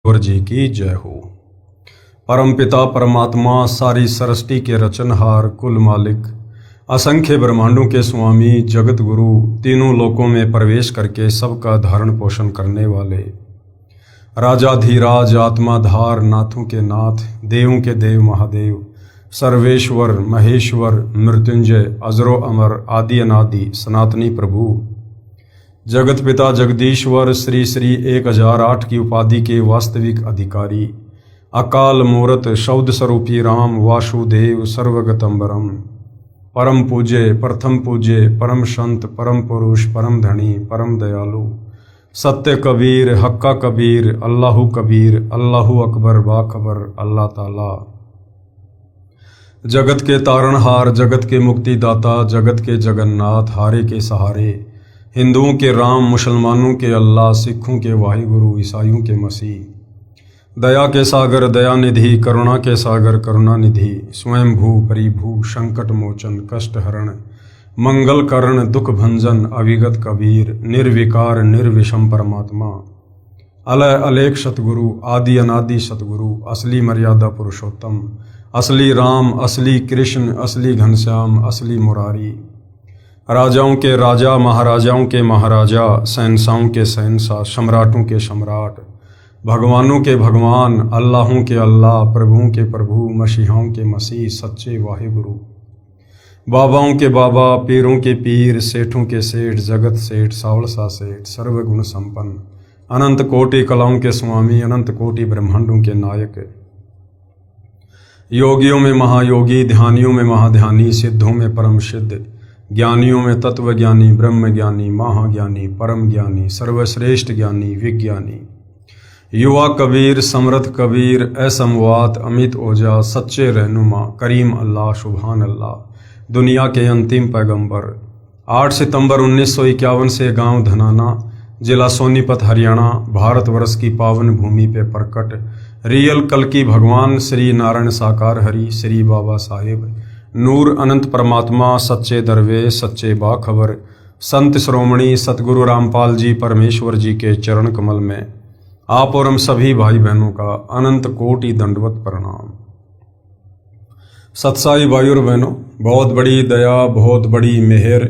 ईश्वर जी की जय हो। परमपिता परमात्मा सारी सृष्टि के रचनहार कुल मालिक असंख्य ब्रह्मांडों के स्वामी जगत गुरु तीनों लोकों में प्रवेश करके सबका धारण पोषण करने वाले राजाधीराज आत्माधार नाथों के नाथ देवों के देव महादेव सर्वेश्वर महेश्वर मृत्युंजय अजरो अमर आदि अनादि सनातनी प्रभु जगत पिता जगदीश्वर श्री श्री 1008 की उपाधि के वास्तविक अधिकारी अकाल मूरत शब्द स्वरूपी राम वासुदेव सर्वगतंबरम परम पूज्य प्रथम पूज्य परम संत परम पुरुष परम धनी परम दयालु सत्य कबीर हक्का कबीर अल्लाहु कबीर अल्लाहु अकबर बाखबर अल्लाह ताला जगत के तारणहार जगत के मुक्तिदाता जगत के जगन्नाथ हारे के सहारे हिंदुओं के राम मुसलमानों के अल्लाह सिखों के वाहिगुरु ईसाइयों के मसीह दया के सागर दयानिधि करुणा के सागर करुणानिधि स्वयंभू परिभू संकट मोचन कष्ट हरण मंगल करण दुख भंजन अविगत कबीर निर्विकार निर्विषम परमात्मा अलय अलेख सतगुरु आदि अनादि सतगुरु असली मर्यादा पुरुषोत्तम असली राम असली कृष्ण असली घनश्याम असली मुरारी राजाओं के राजा महाराजाओं के महाराजा शहंशाहों के शहंशाह सम्राटों के सम्राट भगवानों के भगवान अल्लाहों के अल्लाह प्रभुओं के प्रभु मसीहाओं के मसीह सच्चे वाहिगुरु बाबाओं के बाबा पीरों के पीर सेठों के सेठ जगत सेठ सावलसा सेठ सर्वगुण संपन्न अनंत कोटि कलाओं के स्वामी अनंत कोटि ब्रह्मांडों के नायक योगियों में महायोगी ध्यानियों में महाध्यानी सिद्धों में परम सिद्ध ज्ञानियों में तत्व ज्ञानी ब्रह्म ज्ञानी महाज्ञानी परम ज्ञानी सर्वश्रेष्ठ ज्ञानी विज्ञानी युवा कबीर समर्थ कबीर असमवात अमित ओझा सच्चे रहनुमा करीम अल्लाह सुभान अल्लाह दुनिया के अंतिम पैगंबर 8 सितंबर 1951 से गांव धनाना जिला सोनीपत हरियाणा भारतवर्ष की पावन भूमि पे प्रकट रियल कल की भगवान श्री नारायण साकार हरि श्री बाबा साहेब नूर अनंत परमात्मा सच्चे दरवेश सच्चे बाखबर संत श्रोमणी सतगुरु रामपाल जी परमेश्वर जी के चरण कमल में आप और हम सभी भाई बहनों का अनंत कोटि दंडवत प्रणाम। सत्साई भाई और बहनों, बहुत बड़ी दया बहुत बड़ी मेहर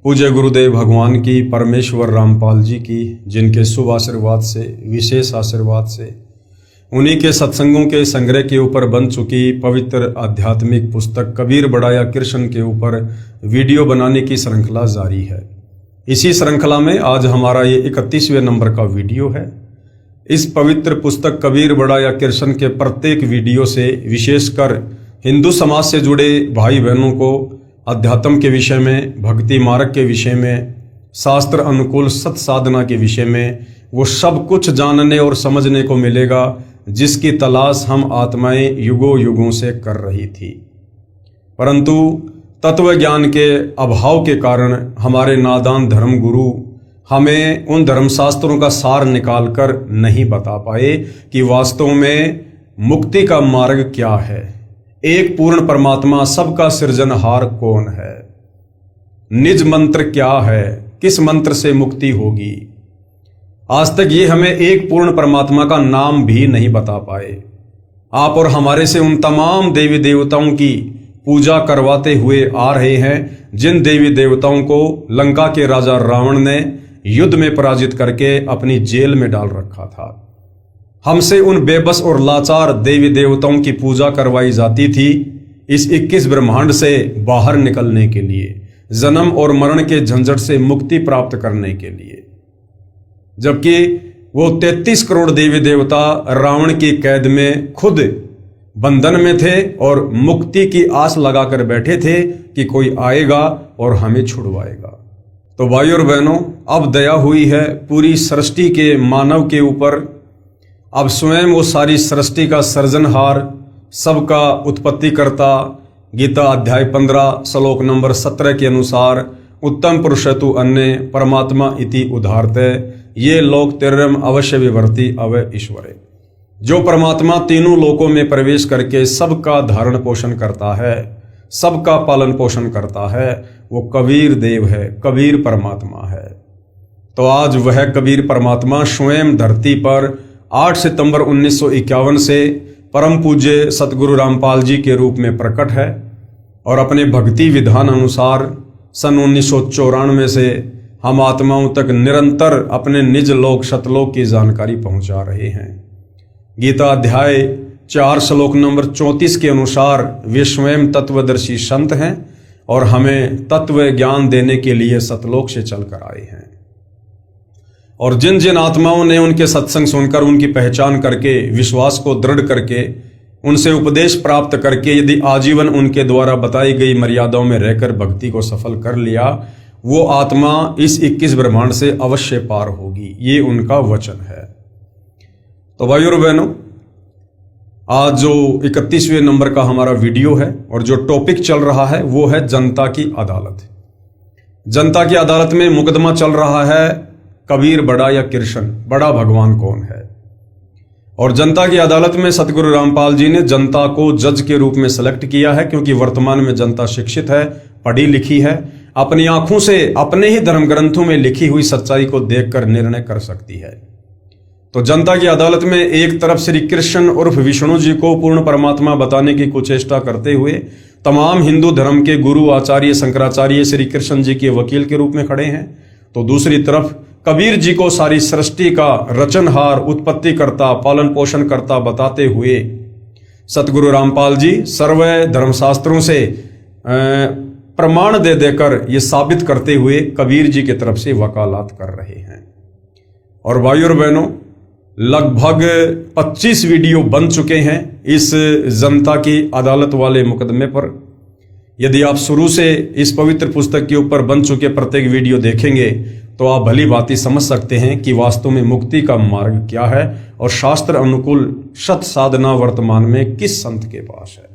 पूज्य गुरुदेव भगवान की परमेश्वर रामपाल जी की जिनके शुभ आशीर्वाद से विशेष आशीर्वाद से उन्हीं के सत्संगों के संग्रह के ऊपर बन चुकी पवित्र आध्यात्मिक पुस्तक कबीर बढ़ाया कृष्ण के ऊपर वीडियो बनाने की श्रृंखला जारी है। इसी श्रृंखला में आज हमारा ये 31वें नंबर का वीडियो है। इस पवित्र पुस्तक कबीर बढ़ाया कृष्ण के प्रत्येक वीडियो से विशेषकर हिंदू समाज से जुड़े भाई बहनों को अध्यात्म के विषय में भक्ति मार्ग के विषय में शास्त्र अनुकूल सत साधना के विषय में वो सब कुछ जानने और समझने को मिलेगा जिसकी तलाश हम आत्माएं युगों युगों से कर रही थी, परंतु तत्व ज्ञान के अभाव के कारण हमारे नादान धर्म गुरु हमें उन धर्मशास्त्रों का सार निकालकर नहीं बता पाए कि वास्तव में मुक्ति का मार्ग क्या है, एक पूर्ण परमात्मा सबका सृजनहार कौन है, निज मंत्र क्या है, किस मंत्र से मुक्ति होगी। आज तक ये हमें एक पूर्ण परमात्मा का नाम भी नहीं बता पाए। आप और हमारे से उन तमाम देवी देवताओं की पूजा करवाते हुए आ रहे हैं जिन देवी देवताओं को लंका के राजा रावण ने युद्ध में पराजित करके अपनी जेल में डाल रखा था। हमसे उन बेबस और लाचार देवी देवताओं की पूजा करवाई जाती थी इस 21 ब्रह्मांड से बाहर निकलने के लिए, जन्म और मरण के झंझट से मुक्ति प्राप्त करने के लिए, जबकि वो 33 करोड़ देवी देवता रावण की कैद में खुद बंधन में थे और मुक्ति की आस लगाकर बैठे थे कि कोई आएगा और हमें छुड़वाएगा। तो भाई और बहनों, अब दया हुई है पूरी सृष्टि के मानव के ऊपर। अब स्वयं वो सारी सृष्टि का सृजनहार सबका उत्पत्ति करता गीता अध्याय 15 श्लोक नंबर 17 के अनुसार उत्तम पुरुषतु अन्य परमात्मा इति उदाहरते ये लोक तिर्यम अवश्य विवर्ति अवय ईश्वरे। जो परमात्मा तीनों लोकों में प्रवेश करके सबका धारण पोषण करता है, सबका पालन पोषण करता है, वो कबीर देव है, कबीर परमात्मा है। तो आज वह कबीर परमात्मा स्वयं धरती पर 8 सितंबर 1951 से परम पूज्य सतगुरु रामपाल जी के रूप में प्रकट है और अपने भक्ति विधान अनुसार सन 1994 से हम आत्माओं तक निरंतर अपने निज लोक सतलोक की जानकारी पहुंचा रहे हैं। गीता अध्याय 4 श्लोक नंबर 34 के अनुसार वे स्वयं तत्वदर्शी संत हैं और हमें तत्व ज्ञान देने के लिए सतलोक से चलकर आए हैं। और जिन जिन आत्माओं ने उनके सत्संग सुनकर उनकी पहचान करके विश्वास को दृढ़ करके उनसे उपदेश प्राप्त करके यदि आजीवन उनके द्वारा बताई गई मर्यादाओं में रहकर भक्ति को सफल कर लिया, वो आत्मा इस 21 ब्रह्मांड से अवश्य पार होगी, ये उनका वचन है। तो भाइयों और बहनों, आज जो 31वें नंबर का हमारा वीडियो है और जो टॉपिक चल रहा है वो है जनता की अदालत। जनता की अदालत में मुकदमा चल रहा है कबीर बड़ा या कृष्ण बड़ा, भगवान कौन है। और जनता की अदालत में सतगुरु रामपाल जी ने जनता को जज के रूप में सेलेक्ट किया है, क्योंकि वर्तमान में जनता शिक्षित है, पढ़ी लिखी है, अपनी आंखों से अपने ही धर्म ग्रंथों में लिखी हुई सच्चाई को देखकर निर्णय कर सकती है। तो जनता की अदालत में एक तरफ श्री कृष्ण उर्फ विष्णु जी को पूर्ण परमात्मा बताने की कुचेष्टा करते हुए तमाम हिंदू धर्म के गुरु आचार्य शंकराचार्य श्री कृष्ण जी के वकील के रूप में खड़े हैं, तो दूसरी तरफ कबीर जी को सारी सृष्टि का रचनहार, उत्पत्ति करता, पालन पोषण करता बताते हुए सतगुरु रामपाल जी सर्व धर्मशास्त्रों से प्रमाण दे देकर ये साबित करते हुए कबीर जी की तरफ से वकालत कर रहे हैं। और भाइयों और बहनों, लगभग 25 वीडियो बन चुके हैं इस जनता की अदालत वाले मुकदमे पर। यदि आप शुरू से इस पवित्र पुस्तक के ऊपर बन चुके प्रत्येक वीडियो देखेंगे तो आप भली भांति समझ सकते हैं कि वास्तव में मुक्ति का मार्ग क्या है और शास्त्र अनुकूल सत साधना वर्तमान में किस संत के पास है।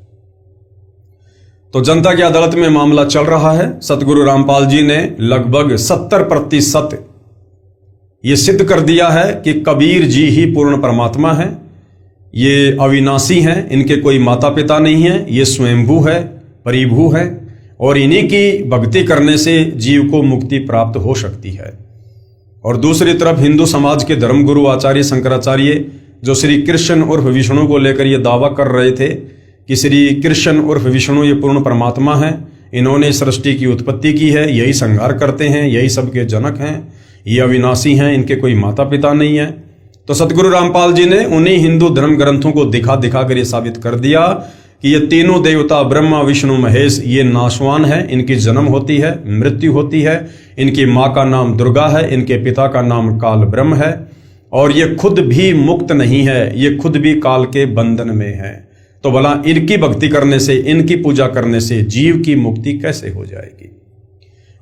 तो जनता की अदालत में मामला चल रहा है। सतगुरु रामपाल जी ने लगभग 70% ये सिद्ध कर दिया है कि कबीर जी ही पूर्ण परमात्मा है, ये अविनाशी हैं, इनके कोई माता पिता नहीं है, ये स्वयंभू है, परिभू है और इन्हीं की भक्ति करने से जीव को मुक्ति प्राप्त हो सकती है। और दूसरी तरफ हिंदू समाज के धर्मगुरु आचार्य शंकराचार्य जो श्री कृष्ण उर्फ विष्णु को लेकर ये दावा कर रहे थे कि श्री कृष्ण उर्फ विष्णु ये पूर्ण परमात्मा है, इन्होंने सृष्टि की उत्पत्ति की है, यही संहार करते हैं, यही सबके जनक हैं, ये अविनाशी हैं, इनके कोई माता पिता नहीं है। तो सतगुरु रामपाल जी ने उन्हीं हिंदू धर्म ग्रंथों को दिखा दिखा कर ये साबित कर दिया कि ये तीनों देवता ब्रह्मा विष्णु महेश ये नाशवान है, इनकी जन्म होती है, मृत्यु होती है, इनकी माँ का नाम दुर्गा है, इनके पिता का नाम काल ब्रह्म है और ये खुद भी मुक्त नहीं है, ये खुद भी काल के बंधन में है। तो भला इनकी भक्ति करने से, इनकी पूजा करने से जीव की मुक्ति कैसे हो जाएगी।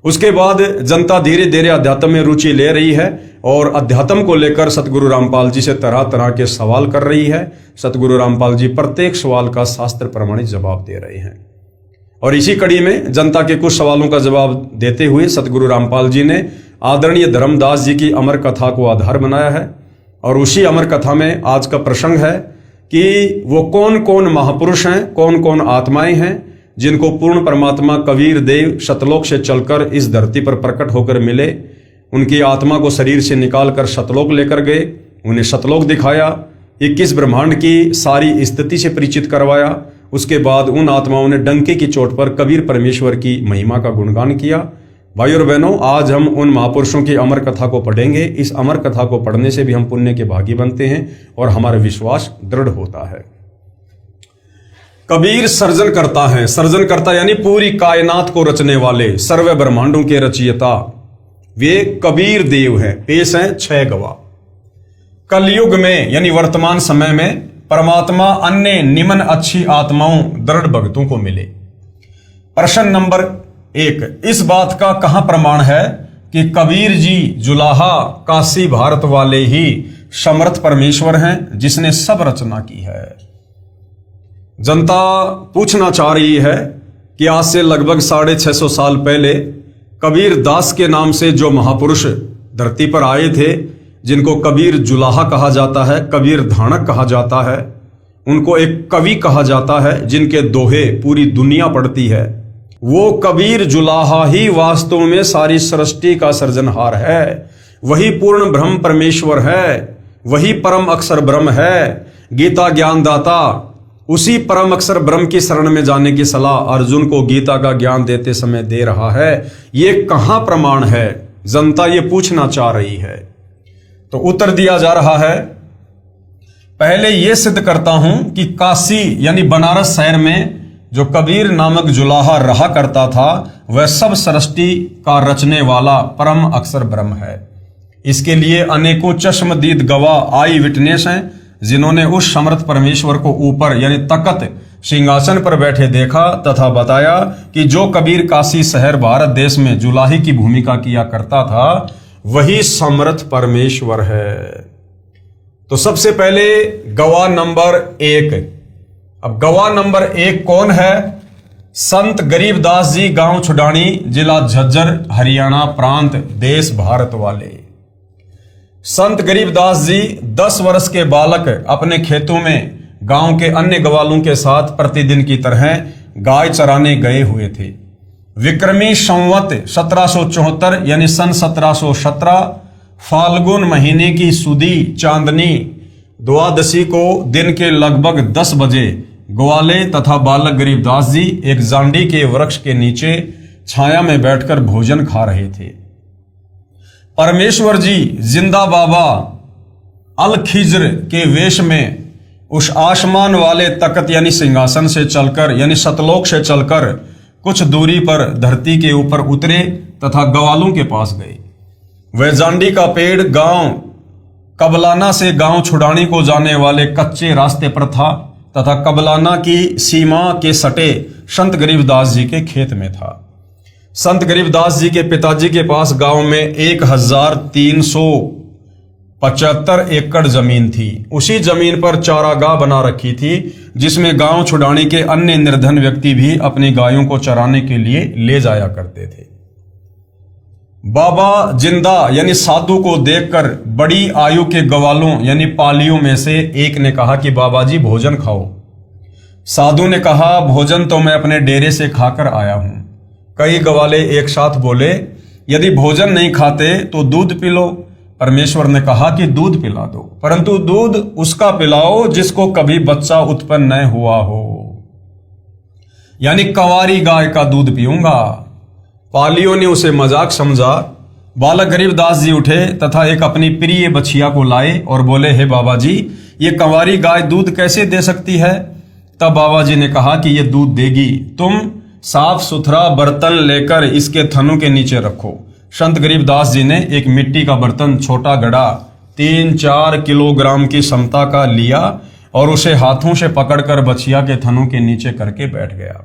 उसके बाद जनता धीरे धीरे अध्यात्म में रुचि ले रही है और अध्यात्म को लेकर सतगुरु रामपाल जी से तरह तरह के सवाल कर रही है। सतगुरु रामपाल जी प्रत्येक सवाल का शास्त्र प्रमाणित जवाब दे रहे हैं। और इसी कड़ी में जनता के कुछ सवालों का जवाब देते हुए सतगुरु रामपाल जी ने आदरणीय धर्मदास जी की अमर कथा को आधार बनाया है। और उसी अमर कथा में आज का प्रसंग है कि वो कौन कौन महापुरुष हैं, कौन कौन आत्माएं हैं जिनको पूर्ण परमात्मा कबीर देव सतलोक से चलकर इस धरती पर प्रकट होकर मिले। उनकी आत्मा को शरीर से निकालकर सतलोक लेकर गए, उन्हें सतलोक दिखाया, 21 ब्रह्मांड की सारी स्थिति से परिचित करवाया। उसके बाद उन आत्माओं ने डंके की चोट पर कबीर परमेश्वर की महिमा का गुणगान किया। भाइयों और बहनों, आज हम उन महापुरुषों की अमर कथा को पढ़ेंगे। इस अमर कथा को पढ़ने से भी हम पुण्य के भागी बनते हैं और हमारा विश्वास दृढ़ होता है। कबीर सर्जन करता है, सर्जन करता यानी पूरी कायनात को रचने वाले, सर्व ब्रह्मांडों के रचयिता वे कबीर देव हैं। पेश हैं 6 गवाह। कलयुग में यानी वर्तमान समय में परमात्मा अन्य निम्न अच्छी आत्माओं दृढ़ भक्तों को मिले। प्रश्न नंबर 1, इस बात का कहां प्रमाण है कि कबीर जी जुलाहा काशी भारत वाले ही समर्थ परमेश्वर हैं जिसने सब रचना की है। जनता पूछना चाह रही है कि आज से लगभग 650 साल पहले कबीर दास के नाम से जो महापुरुष धरती पर आए थे, जिनको कबीर जुलाहा कहा जाता है, कबीर धानक कहा जाता है, उनको एक कवि कहा जाता है, जिनके दोहे पूरी दुनिया पढ़ती है, वो कबीर जुलाहा ही वास्तव में सारी सृष्टि का सृजनहार है। वही पूर्ण ब्रह्म परमेश्वर है। वही परम अक्षर ब्रह्म है, गीता ज्ञानदाता। उसी परम अक्षर ब्रह्म की शरण में जाने की सलाह अर्जुन को गीता का ज्ञान देते समय दे रहा है। ये कहां प्रमाण है, जनता ये पूछना चाह रही है। तो उत्तर दिया जा रहा है, पहले यह सिद्ध करता हूं कि काशी यानी बनारस शहर में जो कबीर नामक जुलाहा रहा करता था, वह सब सृष्टि का रचने वाला परम अक्षर ब्रह्म है। इसके लिए अनेकों चश्मदीद गवाह आई विटनेस हैं, जिन्होंने उस समर्थ परमेश्वर को ऊपर यानी तकत सिंहासन पर बैठे देखा तथा बताया कि जो कबीर काशी शहर भारत देश में जुलाही की भूमिका किया करता था, वही समर्थ परमेश्वर है। तो सबसे पहले गवाह नंबर 1। अब गवाह नंबर 1 कौन है? संत गरीबदास जी, गांव छुडानी, जिला झज्जर, हरियाणा प्रांत, देश भारत वाले। संत गरीबदास जी 10 वर्ष के बालक अपने खेतों में गांव के अन्य ग्वालों के साथ प्रतिदिन की तरह गाय चराने गए हुए थे। विक्रमी संवत 1774 यानी सन 1717 फाल्गुन महीने की सुदी चांदनी द्वादशी को दिन के लगभग 10 बजे ग्वाले तथा बालक गरीबदास जी एक जांडी के वृक्ष के नीचे छाया में बैठकर भोजन खा रहे थे। परमेश्वर जी जिंदा बाबा अल खिज्र के वेश में उस आसमान वाले तख्त यानी सिंहासन से चलकर यानी सतलोक से चलकर कुछ दूरी पर धरती के ऊपर उतरे तथा ग्वालों के पास गए। वह जांडी का पेड़ गांव कबलाना से गांव छुडानी को जाने वाले कच्चे रास्ते पर था तथा कबलाना की सीमा के सटे संत गरीबदास जी के खेत में था। संत गरीबदास जी के पिताजी के पास गांव में 1375 एकड़ जमीन थी। उसी जमीन पर चारागाह बना रखी थी, जिसमें गांव छुडानी के अन्य निर्धन व्यक्ति भी अपनी गायों को चराने के लिए ले जाया करते थे। बाबा जिंदा यानी साधु को देखकर बड़ी आयु के ग्वालों यानी पालियों में से एक ने कहा कि बाबा जी भोजन खाओ। साधु ने कहा, भोजन तो मैं अपने डेरे से खाकर आया हूं। कई ग्वाले एक साथ बोले, यदि भोजन नहीं खाते तो दूध पी लो। परमेश्वर ने कहा कि दूध पिला दो, परंतु दूध उसका पिलाओ जिसको कभी बच्चा उत्पन्न न हुआ हो, यानी कंवारी गाय का दूध पीऊंगा। पालियों ने उसे मजाक समझा। बालक गरीबदास जी उठे तथा एक अपनी प्रिय बछिया को लाए और बोले, हे बाबा जी, ये कंवारी गाय दूध कैसे दे सकती है? तब बाबा जी ने कहा कि ये दूध देगी, तुम साफ सुथरा बर्तन लेकर इसके थनों के नीचे रखो। संत गरीबदास जी ने एक मिट्टी का बर्तन छोटा गड़ा 3-4 किलोग्राम की क्षमता का लिया और उसे हाथों से पकड़कर बछिया के थनों के नीचे करके बैठ गया।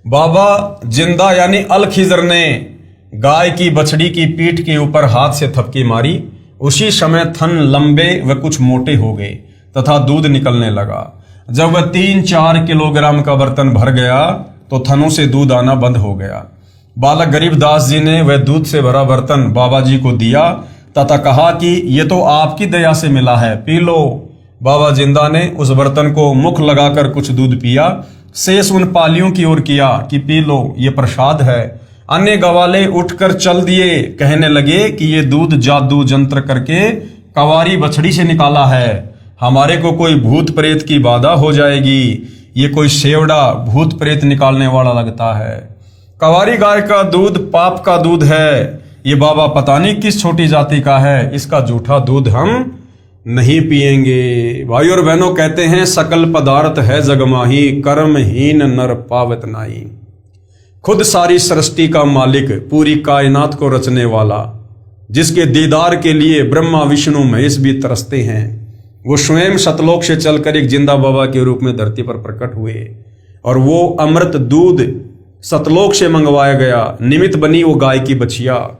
बाबा जिंदा यानी अल खिजर ने गाय की बछड़ी की पीठ के ऊपर हाथ से थपकी मारी। उसी समय थन लंबे व कुछ मोटे हो गए तथा दूध निकलने लगा। जब वह 3-4 किलोग्राम का बर्तन भर गया तो थनों से दूध आना बंद हो गया। बालक गरीबदास जी ने वह दूध से भरा बर्तन बाबा जी को दिया तथा कहा कि ये तो आपकी दया से मिला है, पी लो। बाबा जिंदा ने उस बर्तन को मुख लगाकर कुछ दूध पिया, शेष उन पालियों की ओर किया कि पी लो, ये प्रसाद है। अन्य गवाले उठकर चल दिए, कहने लगे कि ये दूध जादू जंत्र करके कंवारी बछड़ी से निकाला है, हमारे को कोई भूत प्रेत की बाधा हो जाएगी, ये कोई सेवड़ा भूत प्रेत निकालने वाला लगता है। कंवारी गाय का दूध पाप का दूध है, ये बाबा पता नहीं किस छोटी जाति का है, इसका जूठा दूध हम नहीं पिएंगे। भाई और बहनों, कहते हैं सकल पदार्थ है जगमाही, कर्महीन नर पावत नाई। खुद सारी सृष्टि का मालिक, पूरी कायनात को रचने वाला, जिसके दीदार के लिए ब्रह्मा विष्णु महेश भी तरसते हैं, वो स्वयं सतलोक से चलकर एक जिंदा बाबा के रूप में धरती पर प्रकट हुए और वो अमृत दूध सतलोक से मंगवाया गया। निमित्त बनी वो गाय की बछिया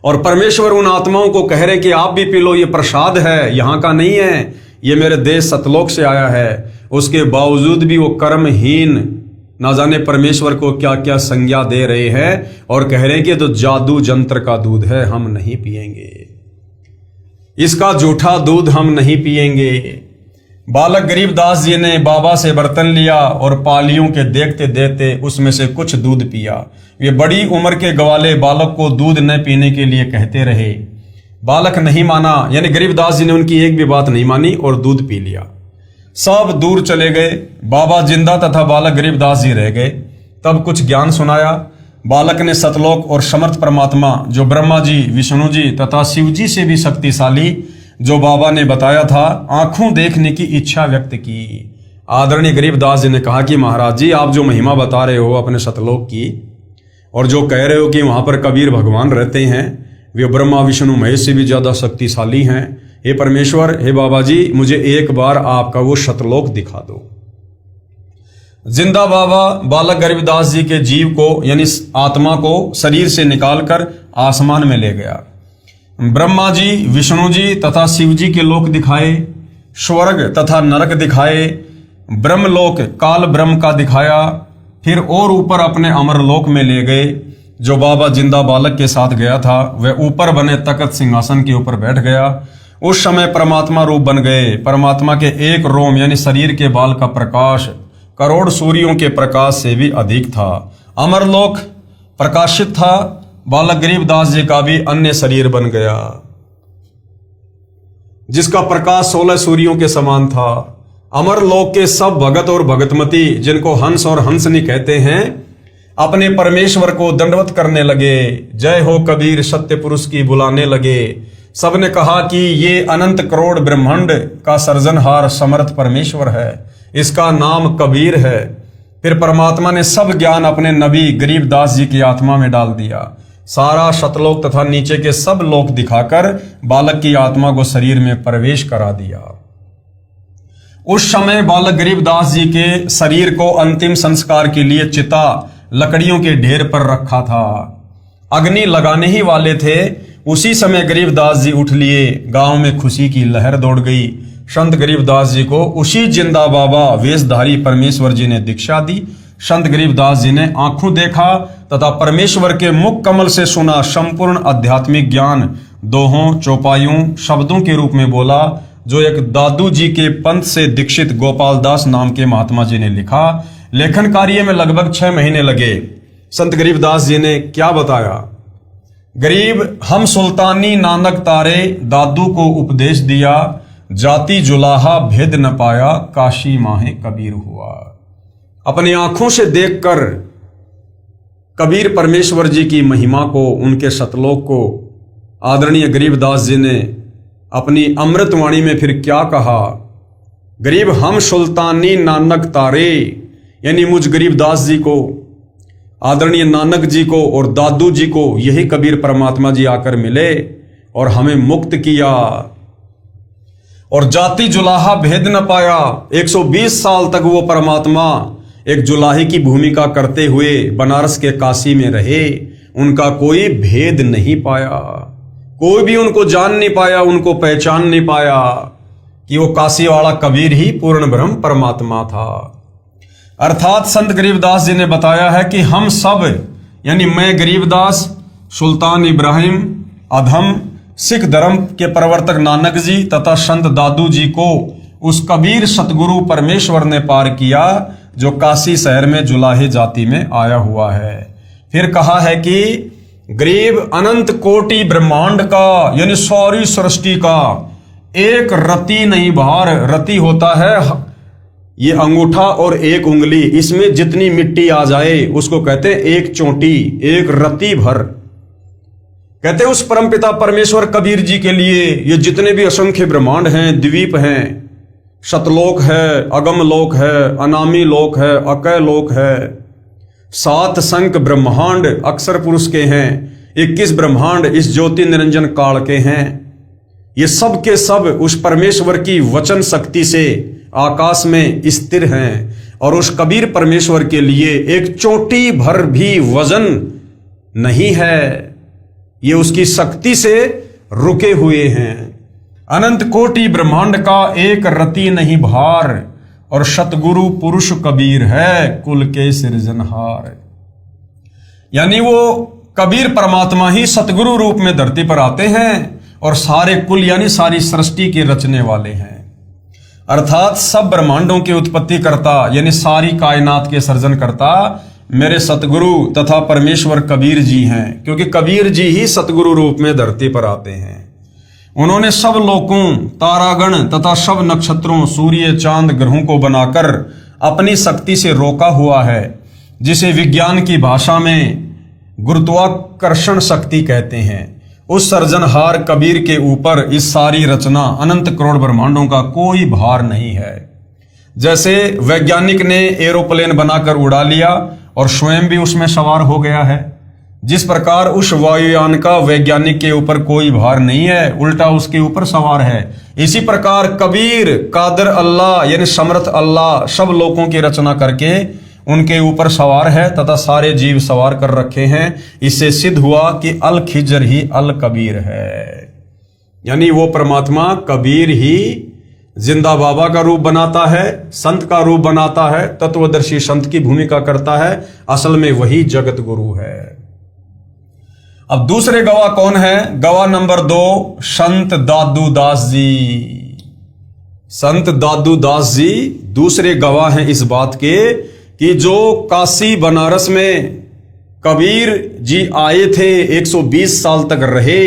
और परमेश्वर उन आत्माओं को कह रहे कि आप भी पी लो, ये प्रसाद है, यहाँ का नहीं है, ये मेरे देश सतलोक से आया है। उसके बावजूद भी वो कर्महीन ना जाने परमेश्वर को क्या क्या संज्ञा दे रहे हैं और कह रहे हैं कि तो जादू जंत्र का दूध है, हम नहीं पिएंगे, इसका जूठा दूध हम नहीं पिएंगे। बालक गरीबदास जी ने बाबा से बर्तन लिया और पालियों के देखते देखते उसमें से कुछ दूध पिया। वे बड़ी उम्र के ग्वाले बालक को दूध न पीने के लिए कहते रहे। बालक नहीं माना, यानी गरीबदास जी ने उनकी एक भी बात नहीं मानी और दूध पी लिया। सब दूर चले गए। बाबा जिंदा तथा बालक गरीबदास जी रह गए। तब कुछ ज्ञान सुनाया। बालक ने सतलोक और समर्थ परमात्मा जो ब्रह्मा जी, विष्णु जी तथा शिव जी से भी शक्तिशाली जो बाबा ने बताया था, आंखों देखने की इच्छा व्यक्त की। आदरणीय गरीबदास जी ने कहा कि महाराज जी, आप जो महिमा बता रहे हो अपने सतलोक की और जो कह रहे हो कि वहां पर कबीर भगवान रहते हैं, वे ब्रह्मा विष्णु महेश से भी ज्यादा शक्तिशाली हैं। हे परमेश्वर, हे बाबा जी, मुझे एक बार आपका वो सतलोक दिखा दो। जिंदा बाबा बालक गरीबदास जी के जीव को यानी आत्मा को शरीर से निकालकर आसमान में ले गया। ब्रह्मा जी, विष्णु जी तथा शिव जी के लोक दिखाए, स्वर्ग तथा नरक दिखाए, ब्रह्मलोक काल ब्रह्म का दिखाया, फिर और ऊपर अपने अमरलोक में ले गए। जो बाबा जिंदा बालक के साथ गया था वह ऊपर बने तख्त सिंहासन के ऊपर बैठ गया। उस समय परमात्मा रूप बन गए। परमात्मा के एक रोम यानी शरीर के बाल का प्रकाश करोड़ सूर्यों के प्रकाश से भी अधिक था। अमरलोक प्रकाशित था। बालक गरीबदास जी का भी अन्य शरीर बन गया जिसका प्रकाश 16 सूर्यों के समान था। अमरलोक के सब भगत और भगतमती, जिनको हंस और हंसनी कहते हैं, अपने परमेश्वर को दंडवत करने लगे। जय हो कबीर सत्य पुरुष की बुलाने लगे। सबने कहा कि ये अनंत करोड़ ब्रह्मांड का सर्जनहार समर्थ परमेश्वर है, इसका नाम कबीर है। फिर परमात्मा ने सब ज्ञान अपने नबी गरीबदास जी की आत्मा में डाल दिया। सारा सतलोक तथा नीचे के सब लोक दिखाकर बालक की आत्मा को शरीर में प्रवेश करा दिया। उस समय बालक गरीबदास जी के शरीर को अंतिम संस्कार के लिए चिता लकड़ियों के ढेर पर रखा था। अग्नि लगाने ही वाले थे। उसी समय गरीबदास जी उठ लिए। गांव में खुशी की लहर दौड़ गई। संत गरीबदास जी को उसी जिंदा बाबा वेशधारी परमेश्वर जी ने दीक्षा दी। संत गरीबदास जी ने आंखों देखा तथा परमेश्वर के मुख कमल से सुना संपूर्ण आध्यात्मिक ज्ञान दोहों चौपाइयों शब्दों के रूप में बोला, जो एक दादू जी के पंथ से दीक्षित गोपाल दास नाम के महात्मा जी ने लिखा। लेखन कार्य में लगभग 6 महीने लगे। संत गरीबदास जी ने क्या बताया? गरीब हम सुल्तानी नानक तारे, दादू को उपदेश दिया, जाति जुलाहा भेद न पाया, काशी माहे कबीर हुआ। अपनी आंखों से देखकर कबीर परमेश्वर जी की महिमा को, उनके सतलोक को आदरणीय गरीबदास जी ने अपनी अमृतवाणी में फिर क्या कहा? गरीब हम सुल्तानी नानक तारे, यानी मुझ गरीबदास जी को, आदरणीय नानक जी को और दादू जी को यही कबीर परमात्मा जी आकर मिले और हमें मुक्त किया। और जाति जुलाहा भेद न पाया। 120 साल तक वो परमात्मा एक जुलाही की भूमिका करते हुए बनारस के काशी में रहे। उनका कोई भेद नहीं पाया। कोई भी उनको जान नहीं पाया, उनको पहचान नहीं पाया कि वो काशी वाला कबीर ही पूर्ण ब्रह्म परमात्मा था। अर्थात संत गरीबदास जी ने बताया है कि हम सब, यानी मैं गरीबदास, सुल्तान इब्राहिम, अधम सिख धर्म के प्रवर्तक नानक जी तथा संत दादू जी को उस कबीर सतगुरु परमेश्वर ने पार किया जो काशी शहर में जुलाहे जाति में आया हुआ है। फिर कहा है कि गरीब अनंत कोटि ब्रह्मांड का, यानी सारी सृष्टि का एक रति नहीं बाहर। रति होता है ये अंगूठा और एक उंगली, इसमें जितनी मिट्टी आ जाए उसको कहते हैं एक चोटी, एक रति भर। कहते हैं उस परमपिता परमेश्वर कबीर जी के लिए ये जितने भी असंख्य ब्रह्मांड हैं, द्वीप हैं, सतलोक है, अगम लोक है, अनामी लोक है, अकय लोक है, 7 संख ब्रह्मांड अक्षर पुरुष के हैं, 21 ब्रह्मांड इस ज्योति निरंजन काल के हैं। ये सब के सब उस परमेश्वर की वचन शक्ति से आकाश में स्थिर हैं और उस कबीर परमेश्वर के लिए एक चोटी भर भी वजन नहीं है। ये उसकी शक्ति से रुके हुए हैं। अनंत कोटि ब्रह्मांड का एक रति नहीं भार और सतगुरु पुरुष कबीर है कुल के सृजनहार। यानी वो कबीर परमात्मा ही सतगुरु रूप में धरती पर आते हैं और सारे कुल यानी सारी सृष्टि के रचने वाले हैं। अर्थात सब ब्रह्मांडों के उत्पत्ति करता यानी सारी कायनात के सर्जन करता मेरे सतगुरु तथा परमेश्वर कबीर जी हैं, क्योंकि कबीर जी ही सतगुरु रूप में धरती पर आते हैं। उन्होंने सब लोकों, तारागण तथा सब नक्षत्रों, सूर्य, चांद, ग्रहों को बनाकर अपनी शक्ति से रोका हुआ है, जिसे विज्ञान की भाषा में गुरुत्वाकर्षण शक्ति कहते हैं। उस सर्जनहार कबीर के ऊपर इस सारी रचना अनंत करोड़ ब्रह्मांडों का कोई भार नहीं है। जैसे वैज्ञानिक ने एरोप्लेन बनाकर उड़ा लिया और स्वयं भी उसमें सवार हो गया है, जिस प्रकार उस वायुयान का वैज्ञानिक के ऊपर कोई भार नहीं है, उल्टा उसके ऊपर सवार है, इसी प्रकार कबीर कादर अल्लाह यानी समर्थ अल्लाह सब लोगों की रचना करके उनके ऊपर सवार है तथा सारे जीव सवार कर रखे हैं। इससे सिद्ध हुआ कि अल खिजर ही अल कबीर है, यानी वो परमात्मा कबीर ही जिंदा बाबा का रूप बनाता है, संत का रूप बनाता है, तत्वदर्शी संत की भूमिका करता है, असल में वही जगत गुरु है। अब दूसरे गवाह कौन है? गवाह नंबर 2 संत दादू दास जी। संत दादू दास जी दूसरे गवाह हैं इस बात के कि जो काशी बनारस में कबीर जी आए थे, 120 साल तक रहे,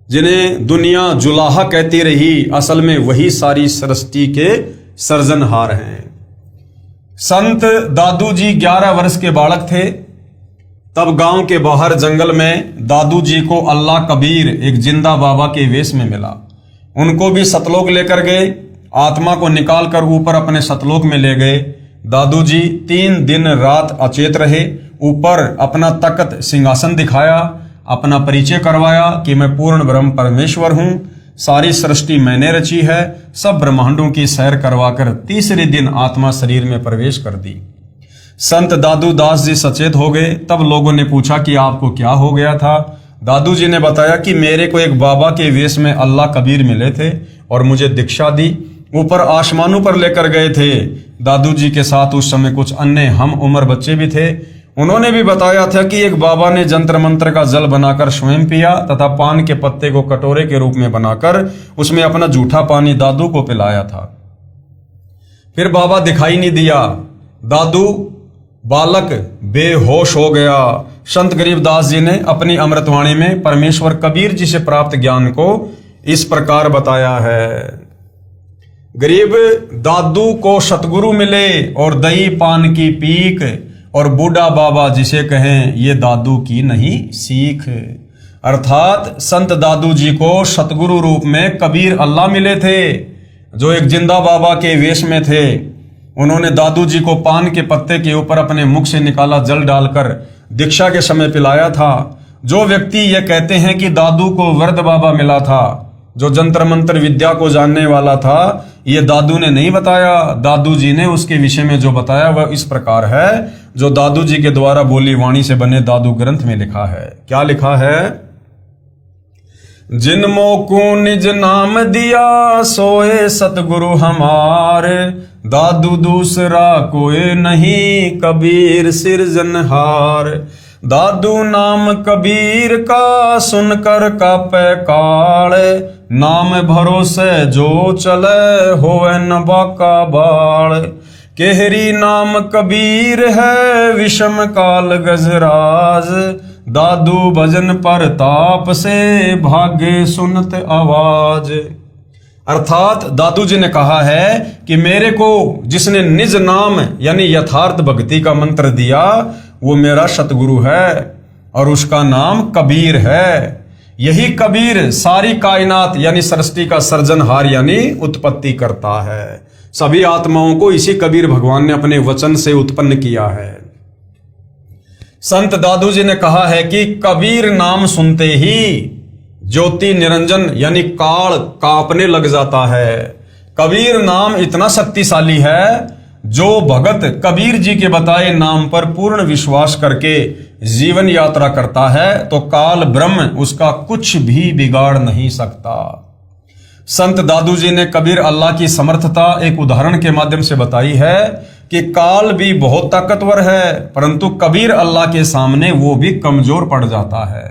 जिन्हें दुनिया जुलाहा कहती रही, असल में वही सारी सृष्टि के सर्जनहार हैं। संत दादू जी 11 वर्ष के बालक थे, तब गांव के बाहर जंगल में दादू जी को अल्लाह कबीर एक जिंदा बाबा के वेश में मिला। उनको भी सतलोक लेकर गए, आत्मा को निकाल कर ऊपर अपने सतलोक में ले गए। दादू जी 3 दिन रात अचेत रहे, ऊपर अपना तख्त सिंहासन दिखाया, अपना परिचय करवाया कि मैं पूर्ण ब्रह्म परमेश्वर हूं, सारी सृष्टि मैंने रची है, सब ब्रह्मांडों की सैर करवाकर तीसरे दिन आत्मा शरीर में प्रवेश कर दी। संत दादू दास जी सचेत हो गए। तब लोगों ने पूछा कि आपको क्या हो गया था? दादू जी ने बताया कि मेरे को एक बाबा के वेश में अल्लाह कबीर मिले थे और मुझे दीक्षा दी, ऊपर आसमानों पर लेकर गए थे। दादू जी के साथ उस समय कुछ अन्य हम उम्र बच्चे भी थे। उन्होंने भी बताया था कि एक बाबा ने जंत्र मंत्र का जल बनाकर स्वयं पिया तथा पान के पत्ते को कटोरे के रूप में बनाकर उसमें अपना जूठा पानी दादू को पिलाया था। फिर बाबा दिखाई नहीं दिया, दादू बालक बेहोश हो गया। संत गरीबदास जी ने अपनी अमृतवाणी में परमेश्वर कबीर जी से प्राप्त ज्ञान को इस प्रकार बताया है। गरीब दादू को सतगुरु मिले और दही पान की पीक, और बूढ़ा बाबा जिसे कहें ये दादू की नहीं सीख। अर्थात संत दादू जी को सतगुरु रूप में कबीर अल्लाह मिले थे, जो एक जिंदा बाबा के वेश में थे। उन्होंने दादू जी को पान के पत्ते के ऊपर अपने मुख से निकाला जल डालकर दीक्षा के समय पिलाया था। जो व्यक्ति ये कहते हैं कि दादू को वृद्ध बाबा मिला था, जो जंत्र मंत्र विद्या को जानने वाला था, ये दादू ने नहीं बताया। दादू जी ने उसके विषय में जो बताया वह इस प्रकार है, जो दादू जी के द्वारा बोली वाणी से बने दादू ग्रंथ में लिखा है। क्या लिखा है? जिनमो को निज नाम दिया सोए सतगुरु हमारे, दादू दूसरा कोई नहीं कबीर सिरजनहार। दादू नाम कबीर का सुनकर कापे काल, नाम भरोसे जो चले होवे न बाका बाल। केहरी नाम कबीर है विषम काल गजराज, दादू भजन पर ताप से भागे सुनत आवाज। अर्थात दादू जी ने कहा है कि मेरे को जिसने निज नाम यानी यथार्थ भक्ति का मंत्र दिया वो मेरा सतगुरु है और उसका नाम कबीर है। यही कबीर सारी कायनात यानी सृष्टि का सर्जनहार यानी उत्पत्ति करता है। सभी आत्माओं को इसी कबीर भगवान ने अपने वचन से उत्पन्न किया है। संत दादू जी ने कहा है कि कबीर नाम सुनते ही ज्योति निरंजन यानी काल कांपने लग जाता है। कबीर नाम इतना शक्तिशाली है, जो भगत कबीर जी के बताए नाम पर पूर्ण विश्वास करके जीवन यात्रा करता है तो काल ब्रह्म उसका कुछ भी बिगाड़ नहीं सकता। संत दादू जी ने कबीर अल्लाह की समर्थता एक उदाहरण के माध्यम से बताई है कि काल भी बहुत ताकतवर है, परंतु कबीर अल्लाह के सामने वो भी कमजोर पड़ जाता है।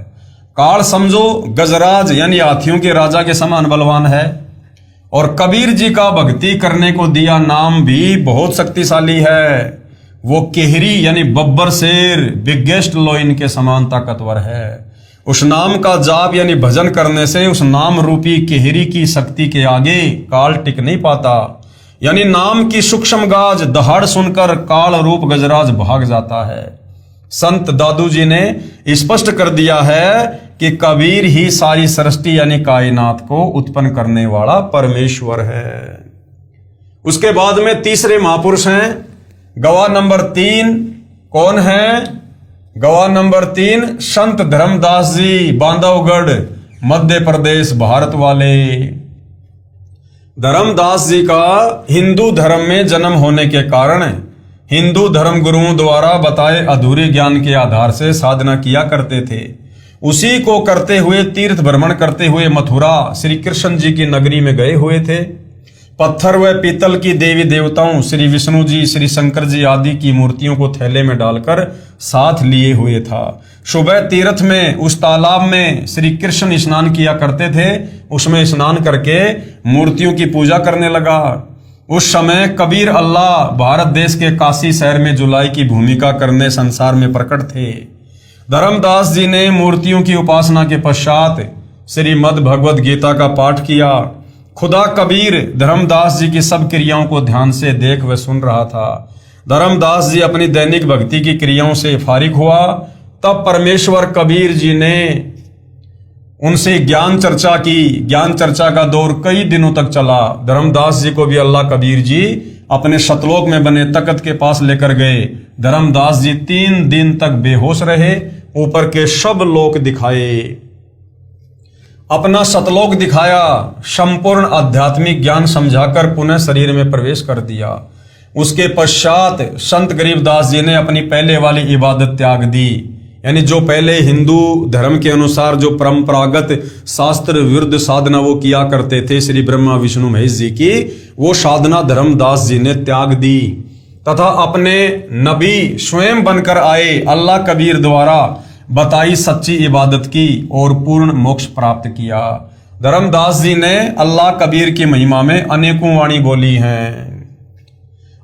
काल समझो गजराज यानी हाथियों के राजा के समान बलवान है, और कबीर जी का भक्ति करने को दिया नाम भी बहुत शक्तिशाली है। वो केहरी यानी बब्बर शेर बिगेस्ट लोइन के समान ताकतवर है। उस नाम का जाप यानी भजन करने से उस नाम रूपी केहरी की शक्ति के आगे काल टिक नहीं पाता। यानी नाम की सूक्ष्म गाज दहाड़ सुनकर काल रूप गजराज भाग जाता है। संत दादू जी ने स्पष्ट कर दिया है कि कबीर ही सारी सृष्टि यानी कायनात को उत्पन्न करने वाला परमेश्वर है। उसके बाद में तीसरे महापुरुष हैं गवाह नंबर 3। कौन है? गवाह नंबर 3 संत धर्मदास जी, बांधवगढ़, मध्य प्रदेश, भारत वाले। धर्मदास जी का हिंदू धर्म में जन्म होने के कारण हिंदू धर्म गुरुओं द्वारा बताए अधूरे ज्ञान के आधार से साधना किया करते थे। उसी को करते हुए तीर्थ भ्रमण करते हुए मथुरा श्री कृष्ण जी की नगरी में गए हुए थे। पत्थर व पीतल की देवी देवताओं श्री विष्णु जी, श्री शंकर जी आदि की मूर्तियों को थैले में डालकर साथ लिए हुए था। सुबह तीर्थ में उस तालाब में श्री कृष्ण स्नान किया करते थे। उसमें स्नान करके मूर्तियों की पूजा करने लगा। उस समय कबीर अल्लाह भारत देश के काशी शहर में जुलाई की भूमिका करने संसार में प्रकट थे। धर्मदास जी ने मूर्तियों की उपासना के पश्चात श्रीमद् भगवद गीता का पाठ किया। खुदा कबीर धर्मदास जी की सब क्रियाओं को ध्यान से देख व सुन रहा था। धर्मदास जी अपनी दैनिक भक्ति की क्रियाओं से फारिग हुआ। तब परमेश्वर कबीर जी ने उनसे ज्ञान चर्चा की। ज्ञान चर्चा का दौर कई दिनों तक चला। धर्मदास जी को भी अल्लाह कबीर जी अपने शतलोक में बने तख्त के पास लेकर गए। धर्मदास जी 3 दिन तक बेहोश रहे। ऊपर के सब लोक दिखाए, अपना सतलोक दिखाया, संपूर्ण आध्यात्मिक ज्ञान समझाकर पुनः शरीर में प्रवेश कर दिया। उसके पश्चात संत गरीबदास जी ने अपनी पहले वाली इबादत त्याग दी। यानी जो पहले हिंदू धर्म के अनुसार जो परंपरागत शास्त्र विरुद्ध साधना वो किया करते थे श्री ब्रह्मा विष्णु महेश जी की, वो साधना धर्मदास जी ने त्याग दी तथा अपने नबी स्वयं बनकर आए अल्लाह कबीर द्वारा बताई सच्ची इबादत की और पूर्ण मोक्ष प्राप्त किया। धर्मदास जी ने अल्लाह कबीर की महिमा में अनेकों वाणी बोली हैं।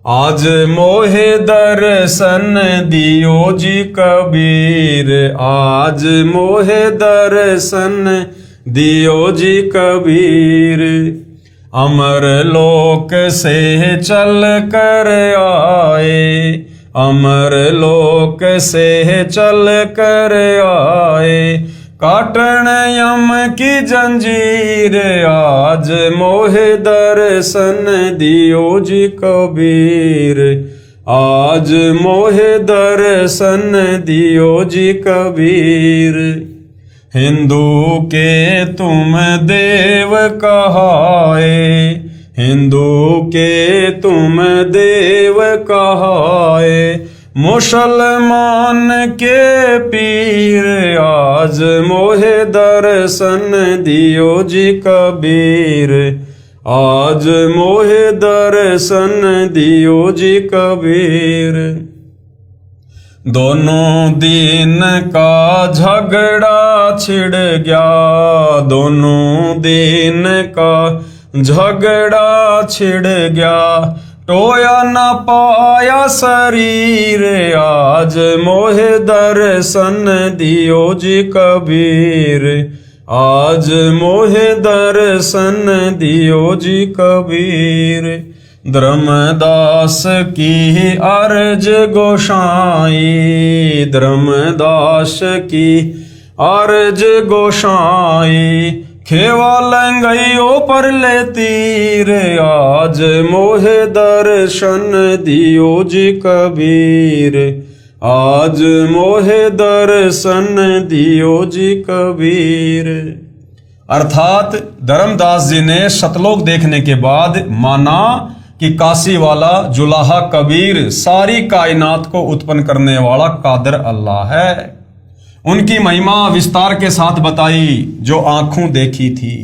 आज मोहे दर्शन दियो जी कबीर, आज मोहे दर्शन दियो जी कबीर, अमर लोक से चल कर आए, अमर लोक से चल कर आए, काटन यम की जंजीर, आज मोहे दर्शन दियो जी कबीर, आज मोहे दर्शन दियो जी कबीर। हिंदू के तुम देव कहाए, हिंदू के तुम देव कहाए, मुसलमान के पीर, आज मोहे दर्शन दियो जी कबीर, आज मोहे दर्शन दियो जी कबीर। दोनों दिन का झगड़ा छिड़ गया, दोनों दिन का झगड़ा छिड़ गया, टोया न पाया शरीर, आज मोहे दर्शन दियो जी कबीर, आज मोहे दर्शन दियो जी कबीर। धर्मदास की अर्ज गोसाई, धर्मदास की अर्ज गोसाई, खेवा लंगइयो पर ले तीर, आज मोहे दर्शन दियो जी कबीर, आज मोहे दर्शन दियो जी कबीर। अर्थात धर्मदास जी ने सतलोक देखने के बाद माना कि काशी वाला जुलाहा कबीर सारी कायनात को उत्पन्न करने वाला कादर अल्लाह है। उनकी महिमा विस्तार के साथ बताई जो आंखों देखी थी।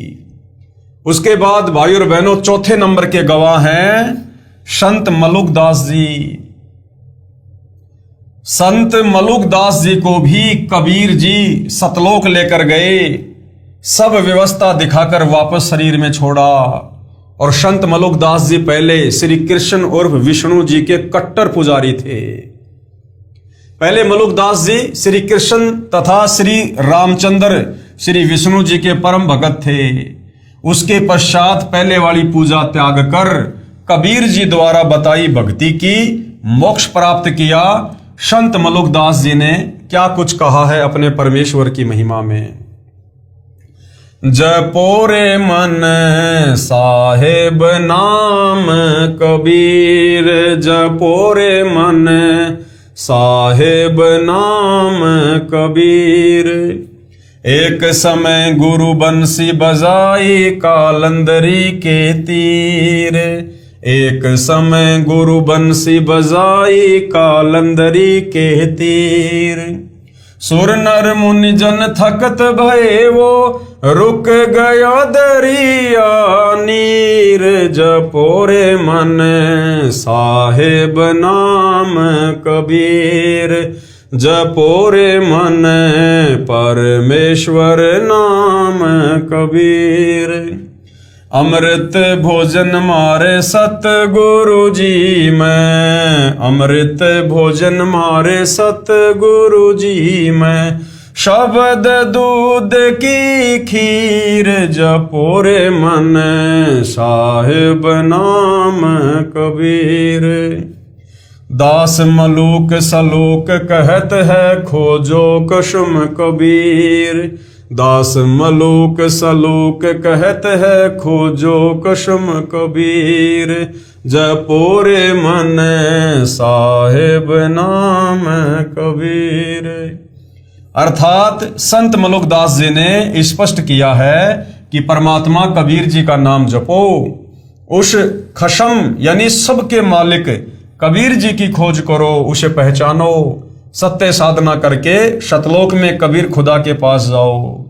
उसके बाद भाई और बहनों चौथे नंबर के गवाह हैं संत मलुकदास जी। संत मलुकदास जी को भी कबीर जी सतलोक लेकर गए, सब व्यवस्था दिखाकर वापस शरीर में छोड़ा। और संत मलुकदास जी पहले श्री कृष्ण उर्फ विष्णु जी के कट्टर पुजारी थे। पहले मलुकदास जी श्री कृष्ण तथा श्री रामचंद्र श्री विष्णु जी के परम भगत थे। उसके पश्चात पहले वाली पूजा त्याग कर कबीर जी द्वारा बताई भक्ति की मोक्ष प्राप्त किया। संत मलुकदास जी ने क्या कुछ कहा है अपने परमेश्वर की महिमा में। जपो रे मन साहेब नाम कबीर, जपो रे मन साहेब नाम कबीर। एक समय गुरु बंसी बजाई कालंदरी के तीर, एक समय गुरु बंसी बजाई कालंदरी के तीर। सुर नर मुनि जन थकत भये वो रुक गया दरिया नीर। जपो रे मन साहेब नाम कबीर, जपो रे मन परमेश्वर नाम कबीर। अमृत भोजन मारे सतगुरु जी मैं, अमृत भोजन मारे सतगुरु जी मैं। शब्द दूध की खीर, जपो रे मन साहिब नाम कबीर। दास मलूक सलूक कहत है खोजो कुसुम कबीर, दास मलूक सलूक कहत है खोजो कुसुम कबीर। जपो रे मन साहिब नाम कबीर। अर्थात संत मलुकदास जी ने स्पष्ट किया है कि परमात्मा कबीर जी का नाम जपो, उस खशम यानी सबके मालिक कबीर जी की खोज करो, उसे पहचानो, सत्य साधना करके शतलोक में कबीर खुदा के पास जाओ।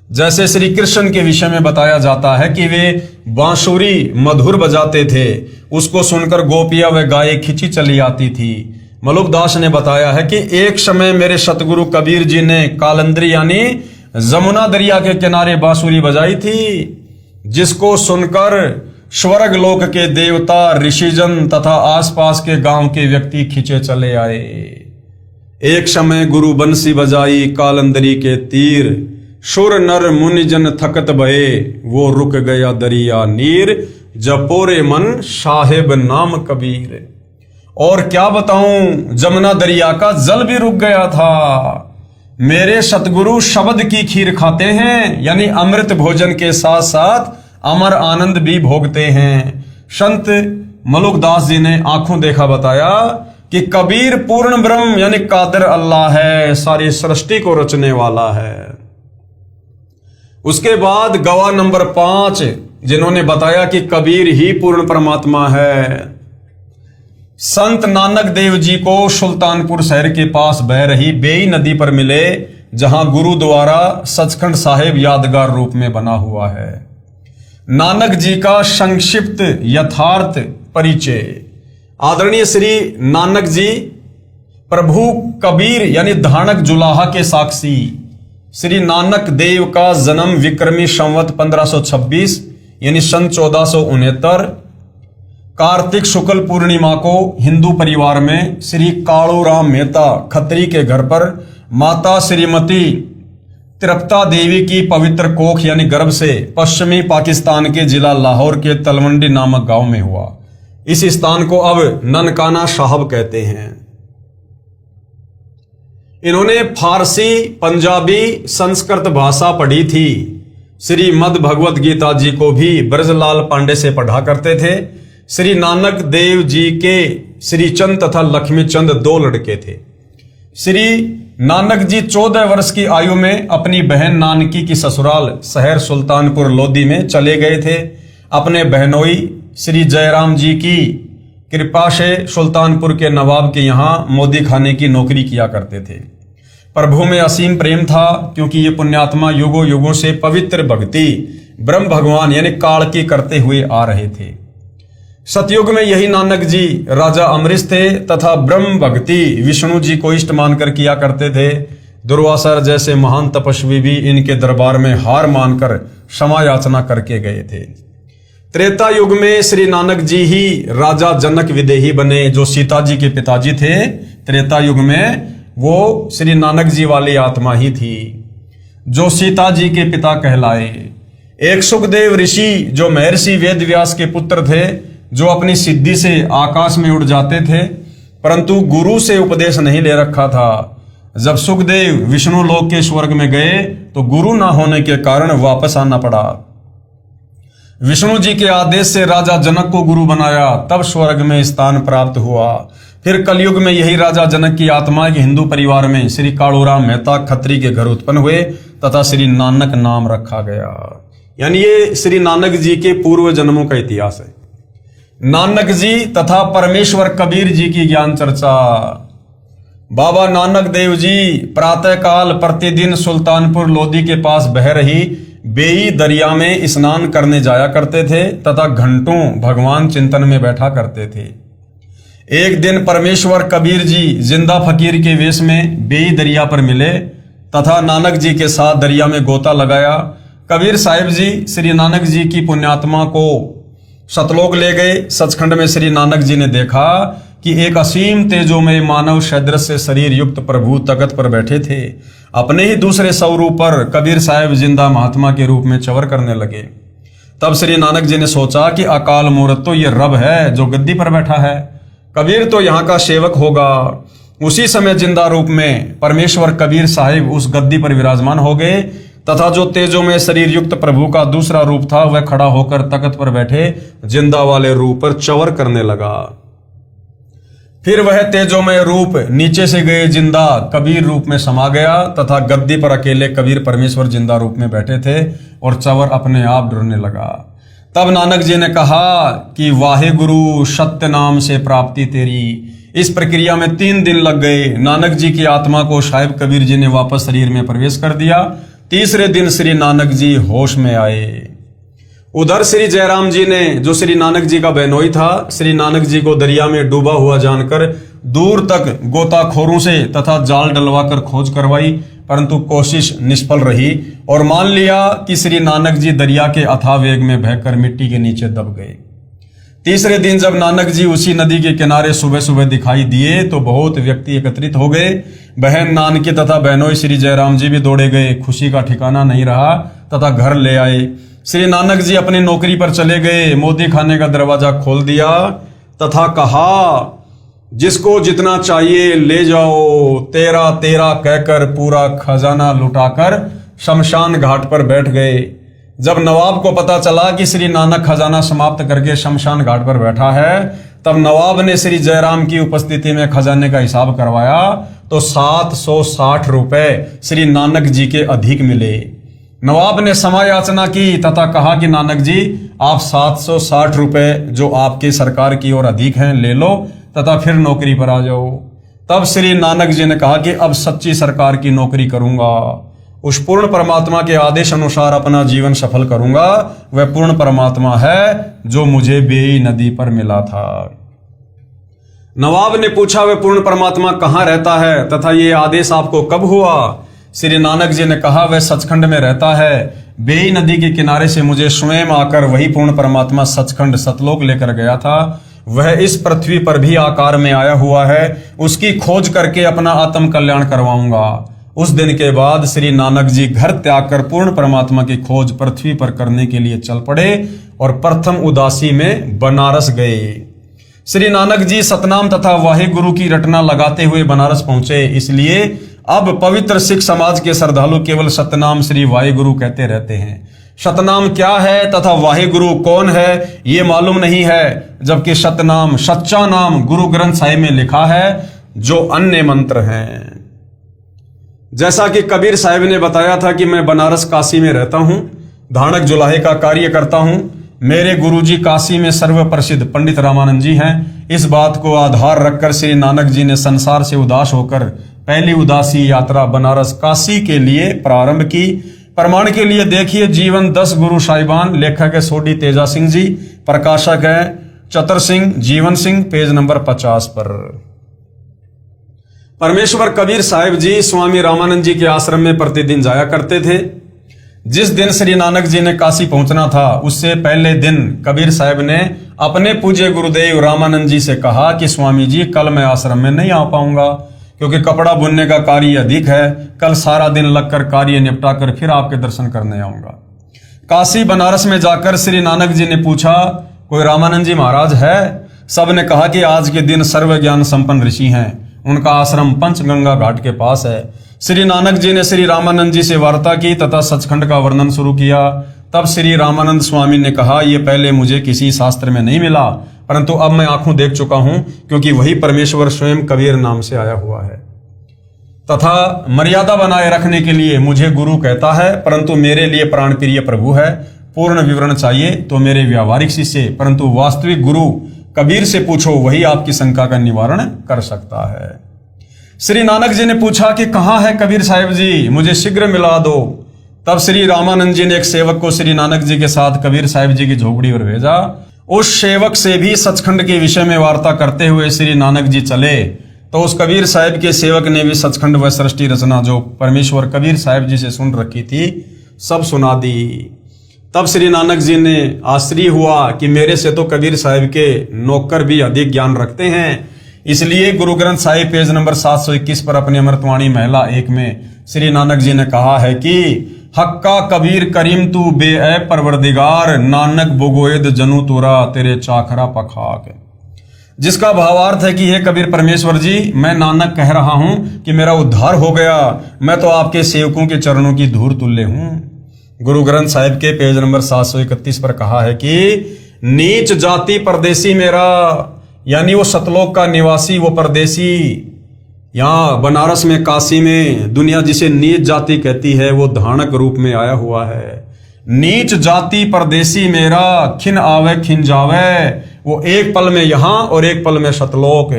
जैसे श्री कृष्ण के विषय में बताया जाता है कि वे बांसुरी मधुर बजाते थे, उसको सुनकर गोपियां व गायें खिंची चली आती थी। मलुकदास ने बताया है कि एक समय मेरे सतगुरु कबीर जी ने कालंदरी यानी जमुना दरिया के किनारे बांसुरी बजाई थी, जिसको सुनकर स्वर्ग लोक के देवता ऋषिजन तथा आसपास के गांव के व्यक्ति खींचे चले आए। एक समय गुरु बंसी बजाई कालंदरी के तीर, सुर नर मुनिजन थकत भये वो रुक गया दरिया नीर। जपो रे मन साहेब नाम कबीर। और क्या बताऊं, जमुना दरिया का जल भी रुक गया था। मेरे सतगुरु शब्द की खीर खाते हैं, यानी अमृत भोजन के साथ साथ अमर आनंद भी भोगते हैं। संत मलुकदास जी ने आंखों देखा बताया कि कबीर पूर्ण ब्रह्म यानी कादिर अल्लाह है, सारी सृष्टि को रचने वाला है। उसके बाद गवाह नंबर 5 जिन्होंने बताया कि कबीर ही पूर्ण परमात्मा है। संत नानक देव जी को सुल्तानपुर शहर के पास बह रही बेई नदी पर मिले, जहां गुरु द्वारा सचखंड साहिब यादगार रूप में बना हुआ है। नानक जी का संक्षिप्त यथार्थ परिचय। आदरणीय श्री नानक जी प्रभु कबीर यानी धानक जुलाहा के साक्षी। श्री नानक देव का जन्म विक्रमी संवत 1526 यानी सन 1469 कार्तिक शुक्ल पूर्णिमा को हिंदू परिवार में श्री कालूराम मेहता खत्री के घर पर माता श्रीमती तृप्ता देवी की पवित्र कोख यानी गर्भ से पश्चिमी पाकिस्तान के जिला लाहौर के तलवंडी नामक गांव में हुआ। इस स्थान को अब ननकाना साहब कहते हैं। इन्होंने फारसी, पंजाबी, संस्कृत भाषा पढ़ी थी। श्रीमद् भगवत गीता जी को भी ब्रजलाल पांडे से पढ़ा करते थे। श्री नानक देव जी के श्री चंद तथा लक्ष्मी चंद 2 लड़के थे। श्री नानक जी 14 वर्ष की आयु में अपनी बहन नानकी की ससुराल शहर सुल्तानपुर लोधी में चले गए थे। अपने बहनोई श्री जयराम जी की कृपा से सुल्तानपुर के नवाब के यहाँ मोदी खाने की नौकरी किया करते थे। प्रभु में असीम प्रेम था, क्योंकि ये पुण्यात्मा युगों युगों से पवित्र भक्ति ब्रह्म भगवान यानी काल की करते हुए आ रहे थे। सतयुग में यही नानक जी राजा अमरीश थे तथा ब्रह्म भक्ति विष्णु जी को इष्ट मानकर किया करते थे। दुर्वासा जैसे महान तपस्वी भी इनके दरबार में हार मानकर क्षमा याचना करके गए थे। त्रेता युग में श्री नानक जी ही राजा जनक विदेही बने, जो सीता जी के पिताजी थे। त्रेता युग में वो श्री नानक जी वाली आत्मा ही थी जो सीता जी के पिता कहलाए। एक सुखदेव ऋषि जो महर्षि वेद व्यास के पुत्र थे, जो अपनी सिद्धि से आकाश में उड़ जाते थे, परंतु गुरु से उपदेश नहीं ले रखा था। जब सुखदेव विष्णु लोक के स्वर्ग में गए तो गुरु ना होने के कारण वापस आना पड़ा। विष्णु जी के आदेश से राजा जनक को गुरु बनाया, तब स्वर्ग में स्थान प्राप्त हुआ। फिर कलयुग में यही राजा जनक की आत्मा के हिंदू परिवार में श्री कालूराम मेहता खत्री के घर उत्पन्न हुए तथा श्री नानक नाम रखा गया। यानी ये श्री नानक जी के पूर्व जन्मों का इतिहास है। नानक जी तथा परमेश्वर कबीर जी की ज्ञान चर्चा। बाबा नानक देव जी प्रातः काल प्रतिदिन सुल्तानपुर लोधी के पास बह रही बेई दरिया में स्नान करने जाया करते थे तथा घंटों भगवान चिंतन में बैठा करते थे। एक दिन परमेश्वर कबीर जी जिंदा फकीर के वेश में बेई दरिया पर मिले तथा नानक जी के साथ दरिया में गोता लगाया। कबीर साहिब जी श्री नानक जी की पुण्यात्मा को सतलोक ले गए। सचखंड में श्री नानक जी ने देखा कि एक असीम तेजोमय मानव सदृश से शरीर युक्त प्रभु तख्त पर बैठे थे। अपने ही दूसरे स्वरूप पर कबीर साहिब जिंदा महात्मा के रूप में चवर करने लगे। तब श्री नानक जी ने सोचा कि अकाल मूर्त तो ये रब है जो गद्दी पर बैठा है, कबीर तो यहाँ का सेवक होगा। उसी समय जिंदा रूप में परमेश्वर कबीर साहिब उस गद्दी पर विराजमान हो गए तथा जो तेजों में शरीर युक्त प्रभु का दूसरा रूप था वह खड़ा होकर तख्त पर बैठे जिंदा वाले रूप पर चवर करने लगा। फिर वह तेजोमय रूप नीचे से गए जिंदा कबीर रूप में समा गया तथा गद्दी पर अकेले कबीर परमेश्वर जिंदा रूप में बैठे थे और चवर अपने आप डरने लगा। तब नानक जी ने कहा कि वाहे गुरु सत्य नाम से प्राप्ति तेरी। इस प्रक्रिया में 3 दिन लग गए। नानक जी की आत्मा को साहिब कबीर जी ने वापस शरीर में प्रवेश कर दिया। तीसरे दिन श्री नानक जी होश में आए। उधर श्री जयराम जी ने, जो श्री नानक जी का बहनोई था, श्री नानक जी को दरिया में डूबा हुआ जानकर दूर तक गोताखोरों से तथा जाल डलवाकर खोज करवाई, परंतु कोशिश निष्फल रही और मान लिया कि श्री नानक जी दरिया के अथाह वेग में बहकर मिट्टी के नीचे दब गए। तीसरे दिन जब नानक जी उसी नदी के किनारे सुबह सुबह दिखाई दिए तो बहुत व्यक्ति एकत्रित हो गए। बहन नानकी तथा बहनोई श्री जयराम जी भी दौड़े गए। खुशी का ठिकाना नहीं रहा तथा घर ले आए। श्री नानक जी अपनी नौकरी पर चले गए। मोदी खाने का दरवाजा खोल दिया तथा कहा, जिसको जितना चाहिए ले जाओ, तेरा तेरा कहकर पूरा खजाना लुटाकर शमशान घाट पर बैठ गए। जब नवाब को पता चला कि श्री नानक खजाना समाप्त करके शमशान घाट पर बैठा है, तब नवाब ने श्री जयराम की उपस्थिति में खजाने का हिसाब करवाया तो 760 रुपए श्री नानक जी के अधिक मिले। नवाब ने क्षमा याचना की तथा कहा कि नानक जी, आप 760 रुपए जो आपकी सरकार की ओर अधिक हैं ले लो तथा फिर नौकरी पर आ जाओ। तब श्री नानक जी ने कहा कि अब सच्ची सरकार की नौकरी करूंगा, उस पूर्ण परमात्मा के आदेश अनुसार अपना जीवन सफल करूंगा। वह पूर्ण परमात्मा है जो मुझे बेई नदी पर मिला था। नवाब ने पूछा, वह पूर्ण परमात्मा कहाँ रहता है तथा ये आदेश आपको कब हुआ? श्री नानक जी ने कहा, वह सचखंड में रहता है। बेई नदी के किनारे से मुझे स्वयं आकर वही पूर्ण परमात्मा सचखंड सतलोक लेकर गया था। वह इस पृथ्वी पर भी आकार में आया हुआ है। उसकी खोज करके अपना आत्म कल्याण करवाऊंगा। उस दिन के बाद श्री नानक जी घर त्याग कर पूर्ण परमात्मा की खोज पृथ्वी पर करने के लिए चल पड़े और प्रथम उदासी में बनारस गए। श्री नानक जी सतनाम तथा वाहे गुरु की रटना लगाते हुए बनारस पहुंचे। इसलिए अब पवित्र सिख समाज के श्रद्धालु केवल सतनाम श्री वाहे गुरु कहते रहते हैं। सतनाम क्या है तथा वाहे गुरु कौन है ये मालूम नहीं है, जबकि सतनाम सच्चा नाम गुरु ग्रंथ साहिब में लिखा है जो अन्य मंत्र हैं। जैसा कि कबीर साहिब ने बताया था कि मैं बनारस काशी में रहता हूं, धानक जुलाहे का कार्य करता हूं। मेरे गुरुजी काशी में सर्व प्रसिद्ध पंडित रामानंद जी हैं। इस बात को आधार रखकर श्री नानक जी ने संसार से उदास होकर पहली उदासी यात्रा बनारस काशी के लिए प्रारंभ की। प्रमाण के लिए देखिए जीवन 10 गुरु साहिबान। लेखक है सोडी तेजा सिंह जी, प्रकाशक है चतर सिंह जीवन सिंह, पेज नंबर 50 पर। परमेश्वर कबीर साहिब जी स्वामी रामानंद जी के आश्रम में प्रतिदिन जाया करते थे। जिस दिन श्री नानक जी ने काशी पहुंचना था उससे पहले दिन कबीर साहिब ने अपने पूज्य गुरुदेव रामानंद जी से कहा कि स्वामी जी कल मैं आश्रम में नहीं आ पाऊंगा क्योंकि कपड़ा बुनने का कार्य अधिक है। कल सारा दिन लगकर कार्य निपटा कर फिर आपके दर्शन करने आऊंगा। काशी बनारस में जाकर श्री नानक जी ने पूछा, कोई रामानंद जी महाराज है? सब ने कहा कि आज के दिन सर्व ज्ञान संपन्न ऋषि हैं, उनका आश्रम पंचगंगा घाट के पास है। श्री नानक जी ने श्री रामानंद जी से वार्ता की तथा सचखंड का वर्णन शुरू किया। तब श्री रामानंद स्वामी ने कहा, ये पहले मुझे किसी शास्त्र में नहीं मिला, परंतु अब मैं आंखों देख चुका हूं, क्योंकि वही परमेश्वर स्वयं कबीर नाम से आया हुआ है तथा मर्यादा बनाए रखने के लिए मुझे गुरु कहता है, परंतु मेरे लिए प्राण प्रिय प्रभु है। पूर्ण विवरण चाहिए तो मेरे व्यावहारिक शिष्य, परंतु वास्तविक गुरु कबीर से पूछो, वही आपकी शंका का निवारण कर सकता है। श्री नानक जी ने पूछा कि कहाँ है कबीर साहिब जी, मुझे शीघ्र मिला दो। तब श्री रामानंद जी ने एक सेवक को श्री नानक जी के साथ कबीर साहिब जी की झोपड़ी पर भेजा। उस सेवक से भी सचखंड के विषय में वार्ता करते हुए श्री नानक जी चले, तो उस कबीर साहिब के सेवक ने भी सचखंड व सृष्टि रचना जो परमेश्वर कबीर साहिब जी से सुन रखी थी सब सुना दी। तब श्री नानक जी ने आश्चर्य हुआ कि मेरे से तो कबीर साहिब के नौकर भी अधिक ज्ञान रखते हैं। इसलिए गुरु ग्रंथ साहिब पेज नंबर 721 पर अपनी अमृतवाणी महिला 1 में श्री नानक जी ने कहा है कि हक्का कबीर करीम तू बे परवरदिगार, नानक बुगोएद जनु तुरा तेरे चाखरा पखाक। जिसका भावार्थ है कि हे कबीर परमेश्वर जी, मैं नानक कह रहा हूं कि मेरा उद्धार हो गया, मैं तो आपके सेवकों के चरणों की धूल तुल्य हूं। गुरु ग्रंथ साहिब के पेज नंबर 731 पर कहा है कि नीच जाति परदेसी मेरा, यानी वो सतलोक का निवासी, वो परदेसी यहाँ बनारस में काशी में दुनिया जिसे नीच जाति कहती है, वो धानक रूप में आया हुआ है। नीच जाति परदेसी मेरा, खिन आवे खिन जावे, वो एक पल में यहाँ और एक पल में सतलोक,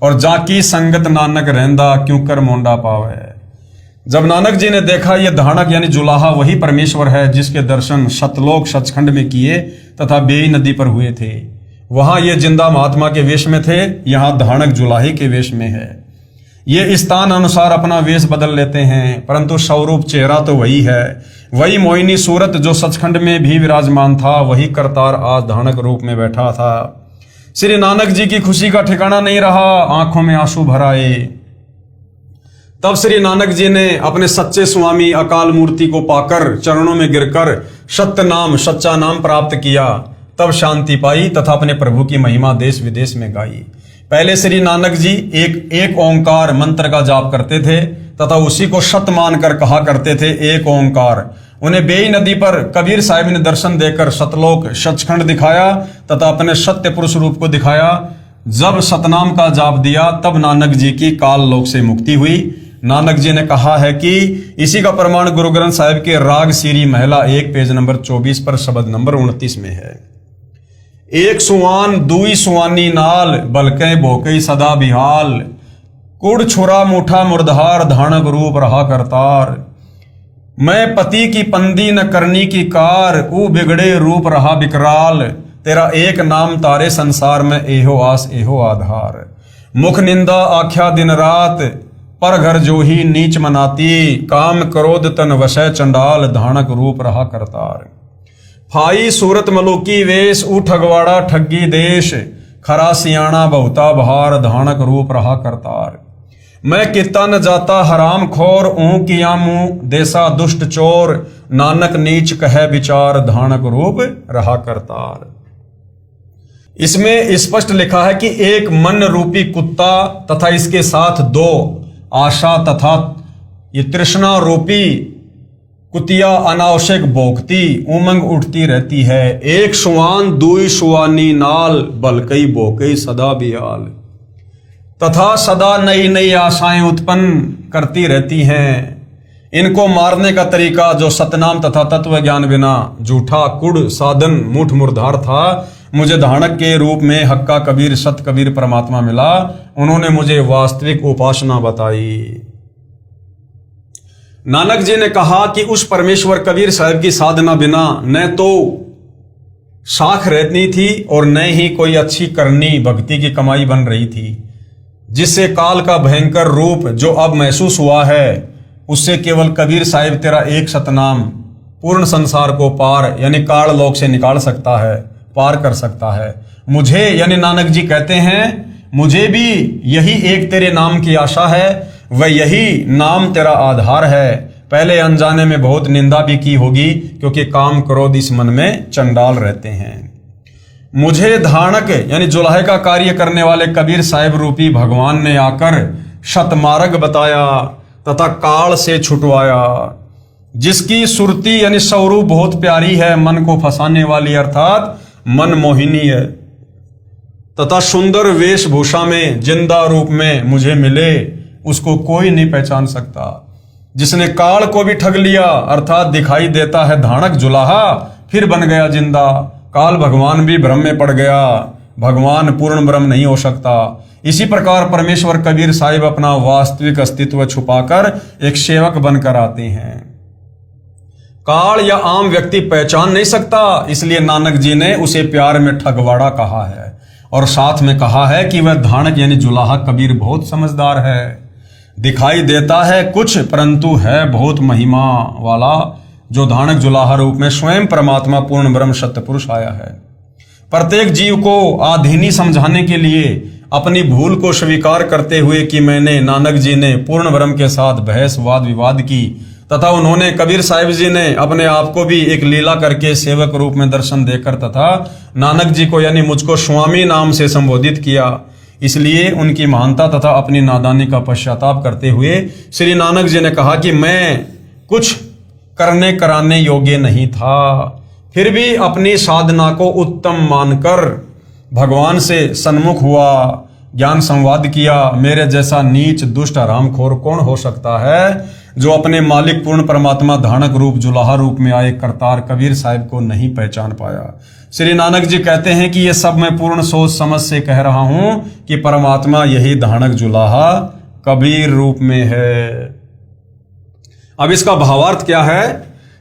और जाकी संगत नानक रहंदा क्यों कर मोंडा पावे। जब नानक जी ने देखा ये धानक यानी जुलाहा वही परमेश्वर है जिसके दर्शन सतलोक सचखंड में किए तथा बेई नदी पर हुए थे, वहां ये जिंदा महात्मा के वेश में थे, यहाँ धानक जुलाही के वेश में है। ये स्थान अनुसार अपना वेश बदल लेते हैं, परंतु स्वरूप चेहरा तो वही है। वही मोहिनी सूरत जो सचखंड में भी विराजमान था, वही करतार आज धानक रूप में बैठा था। श्री नानक जी की खुशी का ठिकाना नहीं रहा, आंखों में आंसू भर आए। तब श्री नानक जी ने अपने सच्चे स्वामी अकाल मूर्ति को पाकर चरणों में गिरकर सत्य नाम सच्चा नाम प्राप्त किया। तब शांति पाई तथा अपने प्रभु की महिमा देश विदेश में गाई। पहले श्री नानक जी एक ओंकार मंत्र का जाप करते थे तथा उसी को सत्य मानकर कहा करते थे, एक ओंकार। उन्हें बेई नदी पर कबीर साहिब ने दर्शन देकर सतलोक सचखंड दिखाया तथा अपने सत्य पुरुष रूप को दिखाया। जब सतनाम का जाप दिया तब नानक जी की काल लोक से मुक्ति हुई। नानक जी ने कहा है कि इसी का प्रमाण गुरु ग्रंथ साहिब के राग सीरी महिला 1 पेज नंबर 24 पर शब्द नंबर 29 में है। एक सुवान दुई सुवानी नाल, बलकै भोकई सदा बिहाल, कुड़ छुरा मुठा मुर्धार, धानक रूप रहा करतार। मैं पति की पंदी न करनी की कार, ऊ बिगड़े रूप रहा बिकराल, तेरा एक नाम तारे संसार में एहो आस एहो आधार। मुख निंदा आख्या दिन रात, पर घर जो ही नीच मनाती, काम क्रोध तन वशय चंडाल, धानक रूप रहा करतार। फाई सूरत मलुकी वेश, ऊ ठगवाड़ा ठगी देश, खरा सियाणा बहुता बहार, धानक रूप रहा करतार। मैं किता न जाता हराम खोर, ऊं किया मुंह देसा दुष्ट चोर, नानक नीच कह विचार, धानक रूप रहा करतार। इसमें स्पष्ट लिखा है कि एक मन रूपी कुत्ता तथा इसके साथ 2 आशा तथा ये तृष्णा रूपी कुतिया अनावश्यक भोगती उमंग उठती रहती है। एक सुवान दुई सुवानी नाल, बलकई भोकई सदा बियाल, तथा सदा नई नई आशाएं उत्पन्न करती रहती हैं। इनको मारने का तरीका जो सतनाम तथा तत्व ज्ञान बिना झूठा कुड़ साधन मुठ मुर्धार था, मुझे धानक के रूप में हक्का कबीर सत कबीर परमात्मा मिला। उन्होंने मुझे वास्तविक उपासना बताई। नानक जी ने कहा कि उस परमेश्वर कबीर साहब की साधना बिना न तो साख रहती थी और न ही कोई अच्छी करनी भक्ति की कमाई बन रही थी, जिससे काल का भयंकर रूप जो अब महसूस हुआ है, उससे केवल कबीर साहिब तेरा एक सतनाम पूर्ण संसार को पार यानी काल लोक से निकाल सकता है, पार कर सकता है। मुझे यानी नानक जी कहते हैं मुझे भी यही एक तेरे नाम की आशा है, वह यही नाम तेरा आधार है। पहले अनजाने में बहुत निंदा भी की होगी, क्योंकि काम क्रोध इस मन में चंडाल रहते हैं। मुझे धानक यानी जुलाहे का कार्य करने वाले कबीर साहिब रूपी भगवान ने आकर शतमार्ग बताया तथा काल से छुटवाया, जिसकी सुरती यानी स्वरूप बहुत प्यारी है, मन को फंसाने वाली अर्थात मन मोहिनी है, तथा सुंदर वेशभूषा में जिंदा रूप में मुझे मिले, उसको कोई नहीं पहचान सकता। जिसने काल को भी ठग लिया अर्थात दिखाई देता है धानक जुलाहा, फिर बन गया जिंदा। काल भगवान भी भ्रम में पड़ गया, भगवान पूर्ण ब्रह्म नहीं हो सकता। इसी प्रकार परमेश्वर कबीर साहिब अपना वास्तविक अस्तित्व छुपाकर एक सेवक बनकर आते हैं। काल या आम व्यक्ति पहचान नहीं सकता, इसलिए नानक जी ने उसे प्यार में ठगवाड़ा कहा है, और साथ में कहा है कि वह धानक यानी जुलाहा कबीर बहुत समझदार है, दिखाई देता है कुछ परंतु है बहुत महिमा वाला, जो धानक जुलाहा रूप में स्वयं परमात्मा पूर्ण ब्रह्म सत्य पुरुष आया है। प्रत्येक जीव को आधीनी समझाने के लिए अपनी भूल को स्वीकार करते हुए कि मैंने नानक जी ने पूर्ण ब्रह्म के साथ बहस वाद विवाद की, तथा उन्होंने कबीर साहिब जी ने अपने आप को भी एक लीला करके सेवक रूप में दर्शन देकर तथा नानक जी को यानी मुझको स्वामी नाम से संबोधित किया। इसलिए उनकी महानता तथा अपनी नादानी का पश्चाताप करते हुए श्री नानक जी ने कहा कि मैं कुछ करने कराने योग्य नहीं था, फिर भी अपनी साधना को उत्तम मानकर भगवान से सन्मुख हुआ, ज्ञान संवाद किया। मेरे जैसा नीच दुष्ट हरामखोर कौन हो सकता है जो अपने मालिक पूर्ण परमात्मा धानक रूप जुलाहा रूप में आए करतार कबीर साहिब को नहीं पहचान पाया। श्री नानक जी कहते हैं कि ये सब मैं पूर्ण सोच समझ से कह रहा हूं कि परमात्मा यही धानक जुलाहा कबीर रूप में है। अब इसका भावार्थ क्या है?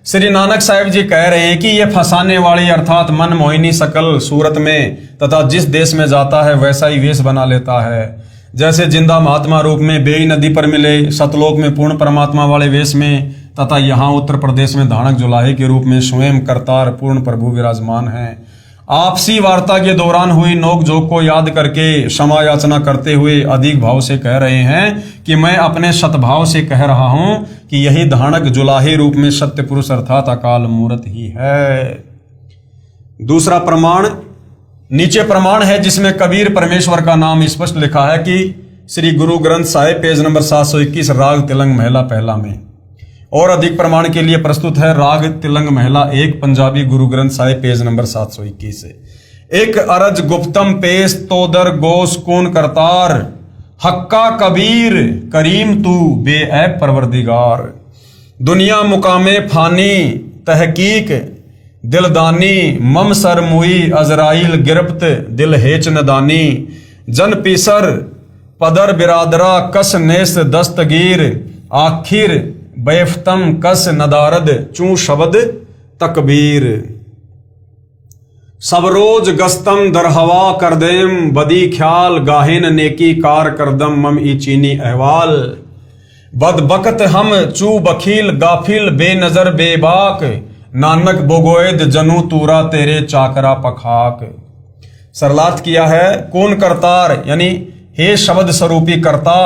श्री नानक साहिब जी कह रहे हैं कि ये फंसाने वाली अर्थात मन मोहिनी सकल सूरत में तथा जिस देश में जाता है वैसा ही वेश बना लेता है। जैसे जिंदा महात्मा रूप में बेई नदी पर मिले, सतलोक में पूर्ण परमात्मा वाले वेश में, तथा यहाँ उत्तर प्रदेश में धानक जुलाहे के रूप में स्वयं करतार पूर्ण प्रभु विराजमान हैं। आपसी वार्ता के दौरान हुई नोकझोंक को याद करके क्षमा याचना करते हुए अधिक भाव से कह रहे हैं कि मैं अपने सतभाव से कह रहा हूं कि यही धानक जुलाहे रूप में सत्य पुरुष अर्थात अकाल मूर्त ही है। दूसरा प्रमाण नीचे प्रमाण है जिसमें कबीर परमेश्वर का नाम स्पष्ट लिखा है कि श्री गुरु ग्रंथ साहिब पेज नंबर 721 राग तिलंग महिला पहला में। और अधिक प्रमाण के लिए प्रस्तुत है राग तिलंग महिला 1 पंजाबी गुरु ग्रंथ साहिब पेज नंबर 721 से। एक अरज गुप्तम पेश तोदर गोस कौन करतार, हक्का कबीर करीम तू बेऐब परवरदिगार। दुनिया मुकामे फानी तहकीक दिलदानी, मम सर मुई अजराइल गिरफ्त दिल हेच नदानी। जन पीसर पदर बिरादरा कस नेस दस्तगीर, आखिर बैफ्तम कस नदारद चू शबद तकबीर। सब रोज गस्तम दरहवा करदेम, बदी ख्याल गाहिन नेकी कार करदम मम ई चीनी अहवाल। बदबकत हम चू बखील गाफिल बेनजर बेबाक, नानक बोगोएद जनू तूरा तेरे चाकरा पखाक। सरलार्थ किया है कौन करतार यानी हे शब्द स्वरूपी कर्ता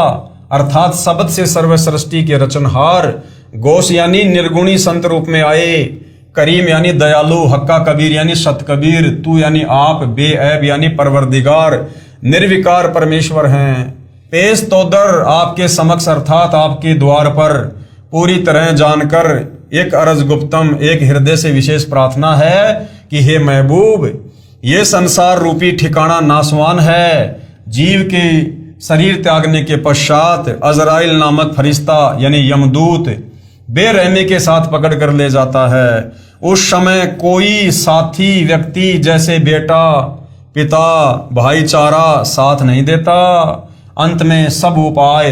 अर्थात शब्द से सर्व सृष्टि के रचनहार। गोस यानी निर्गुणी संत रूप में आए। करीम यानी दयालु। हक्का कबीर यानी सत कबीर। तू यानी आप। बेऐब यानी परवरदिगार निर्विकार परमेश्वर हैं। पेश तोदर आपके समक्ष अर्थात आपके द्वार पर पूरी तरह जानकर एक अरज गुप्तम एक हृदय से विशेष प्रार्थना है कि हे महबूब ये संसार रूपी ठिकाना नासवान है। जीव के शरीर त्यागने के पश्चात अजराइल नामक फरिश्ता यानी यमदूत बेरहमी के साथ पकड़ कर ले जाता है। उस समय कोई साथी व्यक्ति जैसे बेटा पिता भाईचारा साथ नहीं देता। अंत में सब उपाय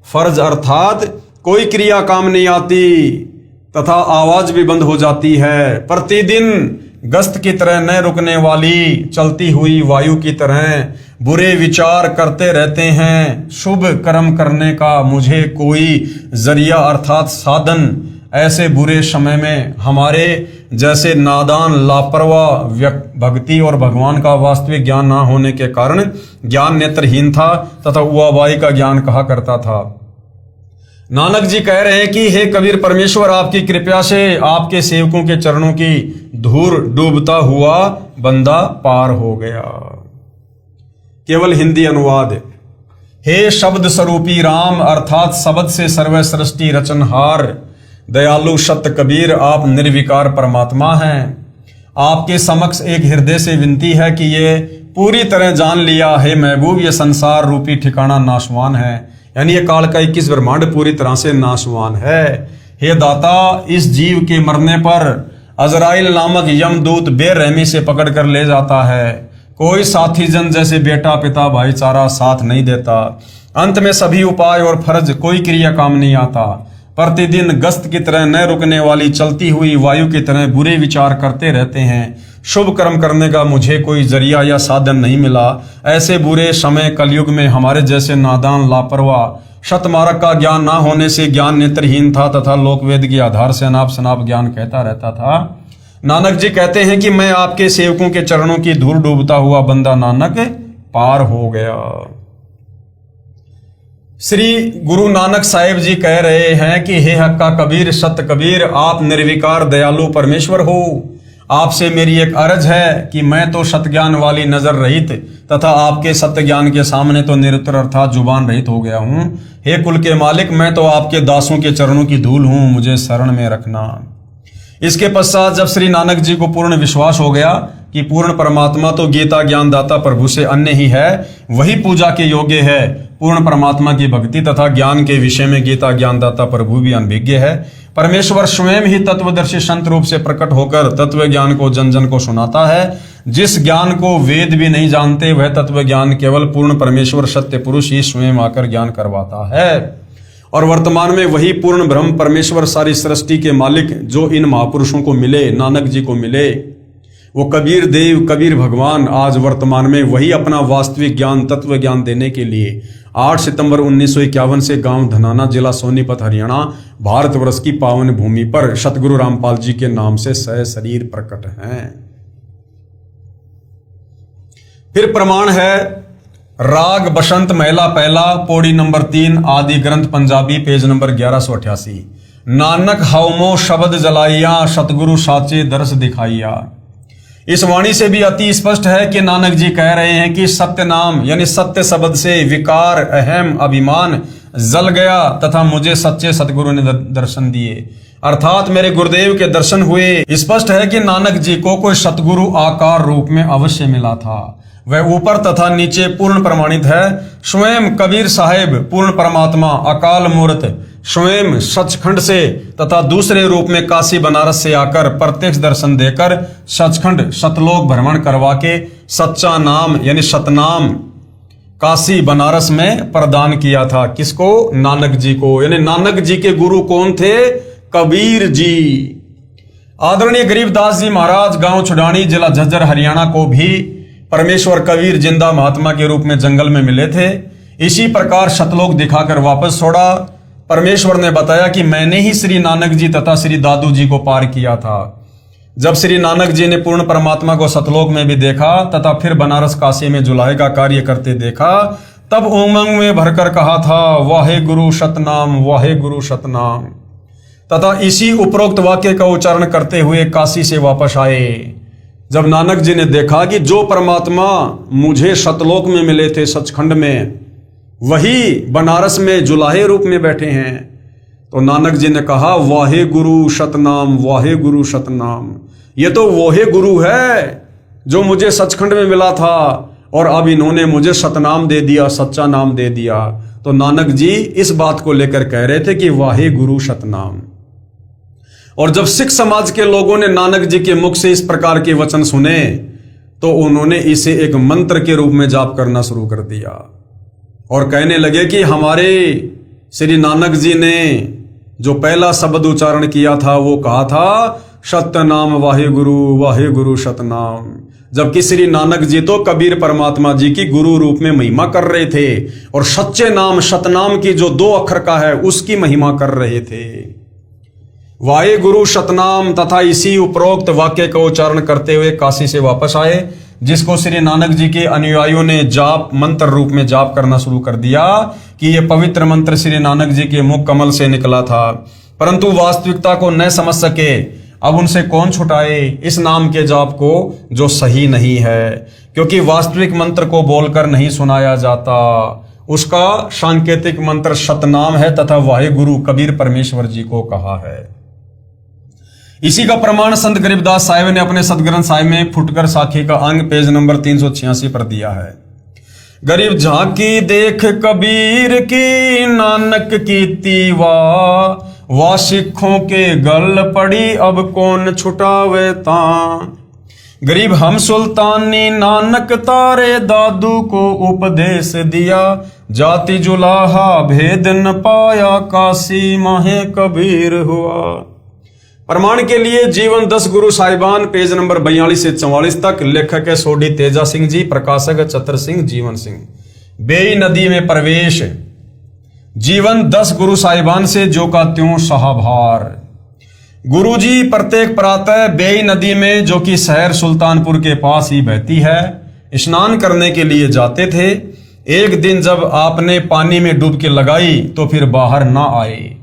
फर्ज अर्थात कोई क्रिया काम नहीं आती तथा आवाज भी बंद हो जाती है। प्रतिदिन गश्त की तरह न रुकने वाली चलती हुई वायु की तरह बुरे विचार करते रहते हैं। शुभ कर्म करने का मुझे कोई जरिया अर्थात साधन ऐसे बुरे समय में हमारे जैसे नादान लापरवाह भक्ति और भगवान का वास्तविक ज्ञान ना होने के कारण ज्ञान नेत्रहीन था तथा उआबाई का ज्ञान कहा करता था। नानक जी कह रहे हैं कि हे कबीर परमेश्वर, आपकी कृपा से आपके सेवकों के चरणों की धूल डूबता हुआ बंदा पार हो गया। केवल हिंदी अनुवाद। हे शब्द स्वरूपी राम अर्थात शब्द से सर्व सृष्टि रचनहार दयालु सत्य कबीर, आप निर्विकार परमात्मा हैं। आपके समक्ष एक हृदय से विनती है कि ये पूरी तरह जान लिया है महबूब, ये संसार रूपी ठिकाना नाशवान है, यानी ये काल का 21 ब्रह्मांड पूरी तरह से नाशवान है। हे दाता, इस जीव के मरने पर अजराइल नामक यमदूत बेरहमी से पकड़ कर ले जाता है। कोई साथी जन जैसे बेटा पिता भाईचारा साथ नहीं देता। अंत में सभी उपाय और फर्ज कोई क्रिया काम नहीं आता। प्रतिदिन गस्त की तरह न रुकने वाली चलती हुई वायु की तरह बुरे विचार करते रहते हैं। शुभ कर्म करने का मुझे कोई जरिया या साधन नहीं मिला। ऐसे बुरे समय कलयुग में हमारे जैसे नादान लापरवाह शतमार्ग का ज्ञान ना होने से ज्ञान नेत्रहीन था तथा लोकवेद के आधार से अनाप शनाप ज्ञान कहता रहता था। नानक जी कहते हैं कि मैं आपके सेवकों के चरणों की धूल डूबता हुआ बंदा नानक पार हो गया। श्री गुरु नानक साहिब जी कह रहे हैं कि हे हक्का कबीर सत्य कबीर, आप निर्विकार दयालु परमेश्वर हो। आपसे मेरी एक अर्ज है कि मैं तो सत्य ज्ञान वाली नजर रहित तथा आपके सत्य ज्ञान के सामने तो निरुत्तर अर्थात जुबान रहित हो गया हूं। हे कुल के मालिक, मैं तो आपके दासों के चरणों की धूल हूं, मुझे शरण में रखना। इसके पश्चात जब श्री नानक जी को पूर्ण विश्वास हो गया कि पूर्ण परमात्मा तो गीता ज्ञानदाता प्रभु से अन्य ही है, वही पूजा के योग्य है। पूर्ण परमात्मा की भक्ति तथा ज्ञान के विषय में गीता ज्ञानदाता प्रभु भी अनभिज्ञ है। परमेश्वर स्वयं ही तत्वदर्शी संत रूप से प्रकट होकर तत्व ज्ञान को जन जन को सुनाता है। जिस ज्ञान को वेद भी नहीं जानते, वह तत्व ज्ञान केवल पूर्ण परमेश्वर सत्य पुरुष ही स्वयं आकर ज्ञान करवाता है। और वर्तमान में वही पूर्ण ब्रह्म परमेश्वर सारी सृष्टि के मालिक जो इन महापुरुषों को मिले, नानक जी को मिले, वो कबीर देव कबीर भगवान आज वर्तमान में वही अपना वास्तविक ज्ञान तत्व ज्ञान देने के लिए 8 सितंबर 1951 से गांव धनाना जिला सोनीपत हरियाणा भारतवर्ष की पावन भूमि पर सतगुरु रामपाल जी के नाम से सह शरीर प्रकट हैं। फिर प्रमाण है राग बसंत महिला पहला पौड़ी नंबर 3 आदि ग्रंथ पंजाबी पेज नंबर 1188। नानक हवमो शब्द जलाइया सतगुरु साचे दर्श दिखाइया। इस वाणी से भी अति स्पष्ट है कि नानक जी कह रहे हैं कि सत्य नाम यानी सत्य शब्द से विकार अहम अभिमान जल गया तथा मुझे सच्चे सतगुरु ने दर्शन दिए, अर्थात मेरे गुरुदेव के दर्शन हुए। स्पष्ट है कि नानक जी को कोई सतगुरु आकार रूप में अवश्य मिला था। वह ऊपर तथा नीचे पूर्ण प्रमाणित है। स्वयं कबीर साहेब पूर्ण परमात्मा अकाल मूर्त स्वयं सचखंड से तथा दूसरे रूप में काशी बनारस से आकर प्रत्यक्ष दर्शन देकर सचखंड सतलोक भ्रमण करवा के सच्चा नाम यानी सतनाम काशी बनारस में प्रदान किया था। किसको? नानक जी को। यानी नानक जी के गुरु कौन थे? कबीर जी। आदरणीय गरीबदास जी महाराज गांव छुडानी जिला झज्जर हरियाणा को भी परमेश्वर कबीर जिंदा महात्मा के रूप में जंगल में मिले थे। इसी प्रकार सतलोक दिखाकर वापस छोड़ा। परमेश्वर ने बताया कि मैंने ही श्री नानक जी तथा श्री दादू जी को पार किया था। जब श्री नानक जी ने पूर्ण परमात्मा को सतलोक में भी देखा तथा फिर बनारस काशी में जुलाहे का कार्य करते देखा, तब उमंग में भरकर कहा था वाहे गुरु सतनाम वाहे गुरु सतनाम, तथा इसी उपरोक्त वाक्य का उच्चारण करते हुए काशी से वापस आए। जब नानक जी ने देखा कि जो परमात्मा मुझे सतलोक में मिले थे सचखंड में, वही बनारस में जुलाहे रूप में बैठे हैं, तो नानक जी ने कहा वाहे गुरु सतनाम वाहे गुरु सतनाम। ये तो वही गुरु है जो मुझे सचखंड में मिला था और अब इन्होंने मुझे सतनाम दे दिया, सच्चा नाम दे दिया। तो नानक जी इस बात को लेकर कह रहे थे कि वाहे गुरु सतनाम। और जब सिख समाज के लोगों ने नानक जी के मुख से इस प्रकार के वचन सुने तो उन्होंने इसे एक मंत्र के रूप में जाप करना शुरू कर दिया और कहने लगे कि हमारे श्री नानक जी ने जो पहला शब्द उच्चारण किया था वो कहा था सतनाम वाहे गुरु सतनाम, जबकि श्री नानक जी तो कबीर परमात्मा जी की गुरु रूप में महिमा कर रहे थे और सच्चे नाम सतनाम की जो 2 अक्षर का है उसकी महिमा कर रहे थे। वाहे गुरु शतनाम तथा इसी उपरोक्त वाक्य का उच्चारण करते हुए काशी से वापस आए, जिसको श्री नानक जी के अनुयायियों ने जाप मंत्र रूप में जाप करना शुरू कर दिया कि यह पवित्र मंत्र श्री नानक जी के मुख कमल से निकला था, परंतु वास्तविकता को न समझ सके। अब उनसे कौन छुटाए इस नाम के जाप को जो सही नहीं है, क्योंकि वास्तविक मंत्र को बोलकर नहीं सुनाया जाता। उसका सांकेतिक मंत्र शतनाम है तथा वाहे गुरु कबीर परमेश्वर जी को कहा है। इसी का प्रमाण संत गरीबदास साहिब ने अपने सतग्रंथ साहिब में फुटकर साखी का अंग पेज नंबर 386 पर दिया है। गरीब झांकी देख कबीर की नानक की तीवा, वा सिखों के गल पड़ी अब कौन छुटावे ता। गरीब हम सुल्तानी नानक तारे दादू को उपदेश दिया, जाति जुलाहा भेद न पाया काशी माहे कबीर हुआ। प्रमाण के लिए जीवन 10 गुरु साहिबान पेज नंबर 42 से 44 तक। लेखक है सोडी तेजा सिंह जी, प्रकाशक चतर सिंह जीवन सिंह। बेई नदी में प्रवेश। जीवन 10 गुरु साहिबान से जो का त्यों सहाभार। गुरु जी प्रत्येक प्रातः बेई नदी में, जो कि शहर सुल्तानपुर के पास ही बहती है, स्नान करने के लिए जाते थे। एक दिन जब आपने पानी में डुबकी लगाई तो फिर बाहर ना आए।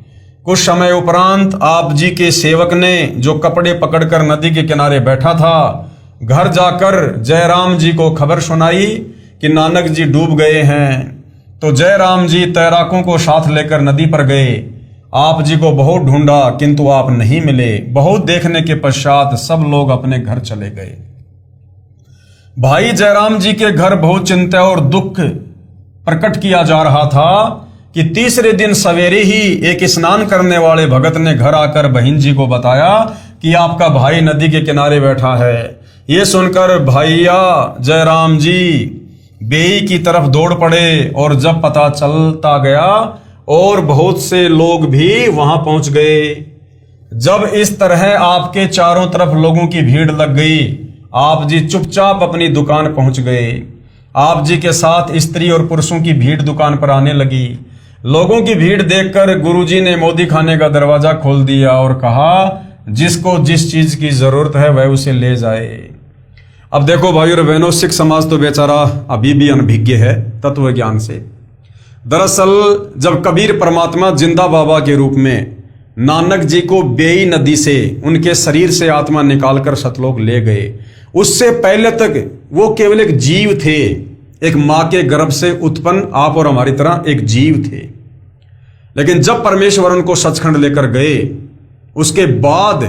कुछ समय उपरांत आप जी के सेवक ने, जो कपड़े पकड़कर नदी के किनारे बैठा था, घर जाकर जयराम जी को खबर सुनाई कि नानक जी डूब गए हैं। तो जयराम जी तैराकों को साथ लेकर नदी पर गए। आप जी को बहुत ढूंढा किंतु आप नहीं मिले। बहुत देखने के पश्चात सब लोग अपने घर चले गए। भाई जयराम जी के घर बहुत चिंता और दुख प्रकट किया जा रहा था कि तीसरे दिन सवेरे ही एक स्नान करने वाले भगत ने घर आकर बहन जी को बताया कि आपका भाई नदी के किनारे बैठा है। ये सुनकर भैया जयराम जी बेई की तरफ दौड़ पड़े और जब पता चलता गया और बहुत से लोग भी वहां पहुंच गए। जब इस तरह आपके चारों तरफ लोगों की भीड़ लग गई, आप जी चुपचाप अपनी दुकान पहुंच गए। आप जी के साथ स्त्री और पुरुषों की भीड़ दुकान पर आने लगी। लोगों की भीड़ देखकर गुरुजी ने मोदी खाने का दरवाजा खोल दिया और कहा, जिसको जिस चीज की जरूरत है वह उसे ले जाए। अब देखो भाई और बहनों, सिख समाज तो बेचारा अभी भी अनभिज्ञ है तत्व ज्ञान से। दरअसल जब कबीर परमात्मा जिंदा बाबा के रूप में नानक जी को बेई नदी से उनके शरीर से आत्मा निकालकर सतलोक ले गए, उससे पहले तक वो केवल एक जीव थे, एक मां के गर्भ से उत्पन्न आप और हमारी तरह एक जीव थे। लेकिन जब परमेश्वर उनको सचखंड लेकर गए, उसके बाद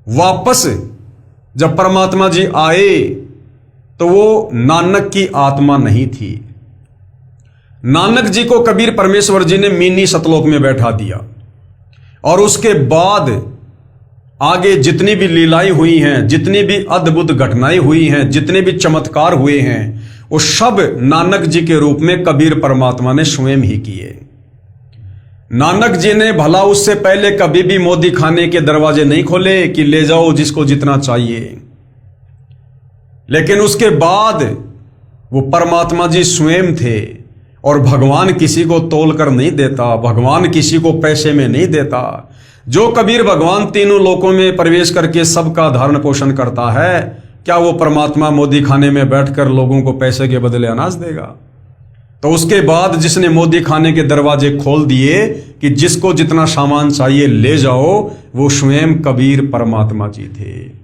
वापस जब परमात्मा जी आए तो वो नानक की आत्मा नहीं थी। नानक जी को कबीर परमेश्वर जी ने मिनी सतलोक में बैठा दिया और उसके बाद आगे जितनी भी लीलाएं हुई हैं, जितनी भी अद्भुत घटनाएं हुई हैं, जितने भी चमत्कार हुए हैं, वो सब नानक जी के रूप में कबीर परमात्मा ने स्वयं ही किए। नानक जी ने भला उससे पहले कभी भी मोदी खाने के दरवाजे नहीं खोले कि ले जाओ जिसको जितना चाहिए, लेकिन उसके बाद वो परमात्मा जी स्वयं थे। और भगवान किसी को तोल कर नहीं देता, भगवान किसी को पैसे में नहीं देता। जो कबीर भगवान तीनों लोकों में प्रवेश करके सबका धारण पोषण करता है, क्या वो परमात्मा मोदी खाने में बैठकर लोगों को पैसे के बदले अनाज देगा? तो उसके बाद जिसने मोदी खाने के दरवाजे खोल दिए कि जिसको जितना सामान चाहिए ले जाओ, वो स्वयं कबीर परमात्मा जी थे।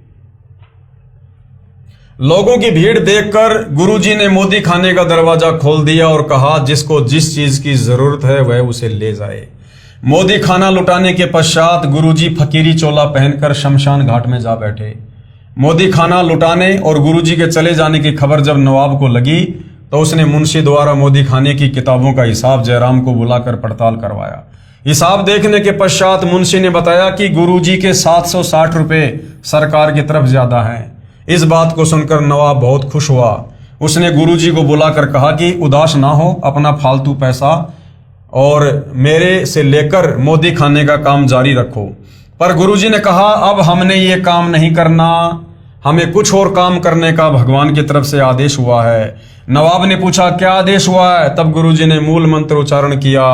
लोगों की भीड़ देखकर गुरुजी ने मोदी खाने का दरवाजा खोल दिया और कहा, जिसको जिस चीज की जरूरत है वह उसे ले जाए। मोदी खाना लुटाने के पश्चात गुरुजी फकीरी चोला पहनकर शमशान घाट में जा बैठे। मोदी खाना लुटाने और गुरुजी के चले जाने की खबर जब नवाब को लगी तो उसने मुंशी द्वारा मोदी खाने की किताबों का हिसाब जयराम को बुलाकर पड़ताल करवाया। हिसाब देखने के पश्चात मुंशी ने बताया कि गुरुजी के 760 रुपए सरकार की तरफ ज्यादा हैं। इस बात को सुनकर नवाब बहुत खुश हुआ। उसने गुरुजी को बुलाकर कहा कि उदास ना हो, अपना फालतू पैसा और मेरे से लेकर मोदी खाने का काम जारी रखो। पर गुरुजी ने कहा, अब हमने ये काम नहीं करना, हमें कुछ और काम करने का भगवान की तरफ से आदेश हुआ है। नवाब ने पूछा, क्या आदेश हुआ है? तब गुरुजी ने मूल मंत्र उच्चारण किया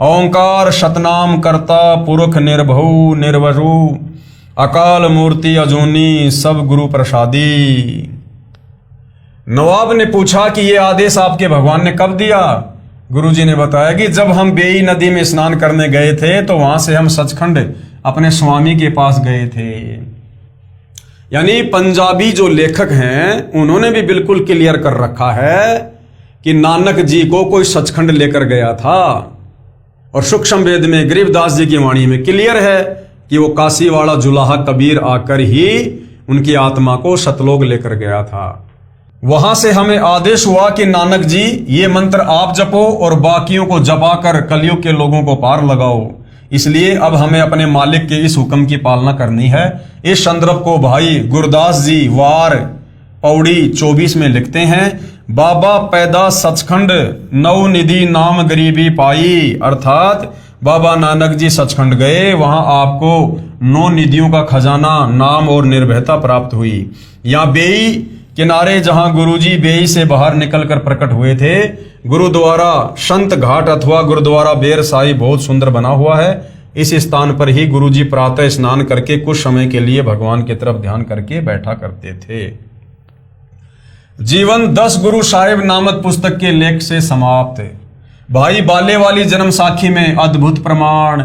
ओंकार शतनाम करता पुरख निर्भउ निर्वरु अकाल मूर्ति अजूनी सब गुरु प्रसादी। नवाब ने पूछा कि ये आदेश आपके भगवान ने कब दिया? गुरुजी ने बताया कि जब हम बेई नदी में स्नान करने गए थे तो वहां से हम सचखंड अपने स्वामी के पास गए थे। यानी पंजाबी जो लेखक हैं उन्होंने भी बिल्कुल क्लियर कर रखा है कि नानक जी को कोई सचखंड लेकर गया था। और सूक्ष्म वेद में गरीबदास जी की वाणी में क्लियर है कि वो काशी वाला जुलाहा कबीर आकर ही उनकी आत्मा को सतलोक लेकर गया था। वहां से हमें आदेश हुआ कि नानक जी ये मंत्र आप जपो और बाकियों को जपा कर कलयुग के लोगों को पार लगाओ। इसलिए अब हमें अपने मालिक के इस हुक्म की पालना करनी है। इस संदर्भ को भाई गुरदास जी वार पौड़ी 24 में लिखते हैं, बाबा पैदा सचखंड नौ निधि नाम गरीबी पाई। अर्थात बाबा नानक जी सचखंड गए, वहां आपको 9 निधियों का खजाना नाम और निर्भयता प्राप्त हुई। यहाँ बेई किनारे जहां गुरुजी बेई से बाहर निकलकर प्रकट हुए थे, गुरुद्वारा संत घाट अथवा गुरुद्वारा बेर साई बहुत सुंदर बना हुआ है। इस स्थान पर ही गुरुजी प्रातः स्नान करके कुछ समय के लिए भगवान की तरफ ध्यान करके बैठा करते थे। जीवन 10 गुरु साहिब नामक पुस्तक के लेख से समाप्त। भाई बाले वाली जन्म साखी में अद्भुत प्रमाण।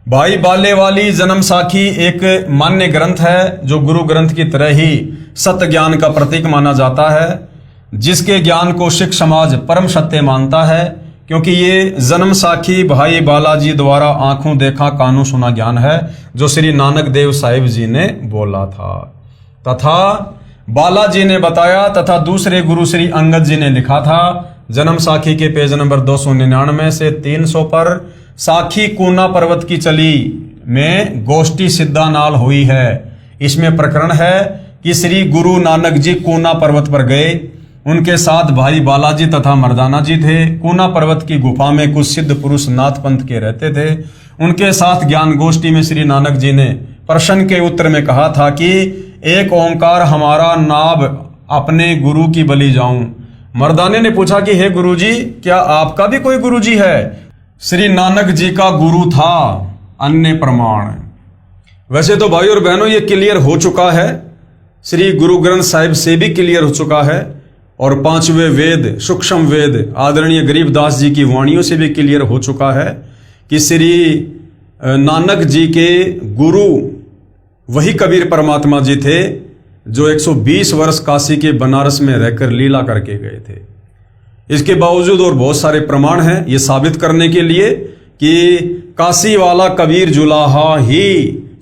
भाई बाले वाली जन्म साखी एक मान्य ग्रंथ है जो गुरु ग्रंथ की तरह ही सत्य ज्ञान का प्रतीक माना जाता है, जिसके ज्ञान को सिख समाज परम सत्य मानता है, क्योंकि ये जन्म साखी भाई बालाजी द्वारा आंखों देखा कानों सुना ज्ञान है जो श्री नानक देव साहिब जी ने बोला था तथा बालाजी ने बताया तथा दूसरे गुरु श्री अंगद जी ने लिखा था। जन्म साखी के पेज नंबर 299 से 300 पर साखी कूना पर्वत की चली में गोष्ठी सिद्धानाल हुई है। इसमें प्रकरण है कि श्री गुरु नानक जी कूना पर्वत पर गए, उनके साथ भाई बालाजी तथा मर्दाना जी थे। कूना पर्वत की गुफा में कुछ सिद्ध पुरुष नाथ पंथ के रहते थे। उनके साथ ज्ञान गोष्ठी में श्री नानक जी ने प्रश्न के उत्तर में कहा था कि एक ओंकार हमारा नाभ अपने गुरु की बलि जाऊं। मर्दाने ने पूछा कि हे गुरुजी, क्या आपका भी कोई गुरुजी है? श्री नानक जी का गुरु था। अन्य प्रमाण। वैसे तो भाई और बहनों ये क्लियर हो चुका है, श्री गुरु ग्रंथ साहिब से भी क्लियर हो चुका है और 5वें वेद सूक्ष्म वेद आदरणीय गरीबदास जी की वाणियों से भी क्लियर हो चुका है कि श्री नानक जी के गुरु वही कबीर परमात्मा जी थे जो 120 वर्ष काशी के बनारस में रहकर लीला करके गए थे। इसके बावजूद और बहुत सारे प्रमाण हैं ये साबित करने के लिए कि काशी वाला कबीर जुलाहा ही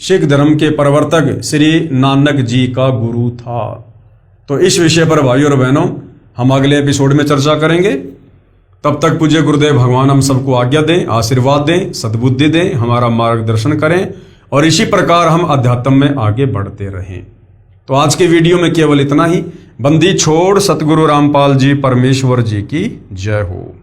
सिख धर्म के प्रवर्तक श्री नानक जी का गुरु था। तो इस विषय पर भाइयों और बहनों हम अगले एपिसोड में चर्चा करेंगे। तब तक पूज्य गुरुदेव भगवान हम सबको आज्ञा दें, आशीर्वाद दें, सद्बुद्धि दें, हमारा मार्गदर्शन करें और इसी प्रकार हम अध्यात्म में आगे बढ़ते रहें। तो आज के वीडियो में केवल इतना ही। बंदी छोड़ सतगुरु रामपाल जी परमेश्वर जी की जय हो।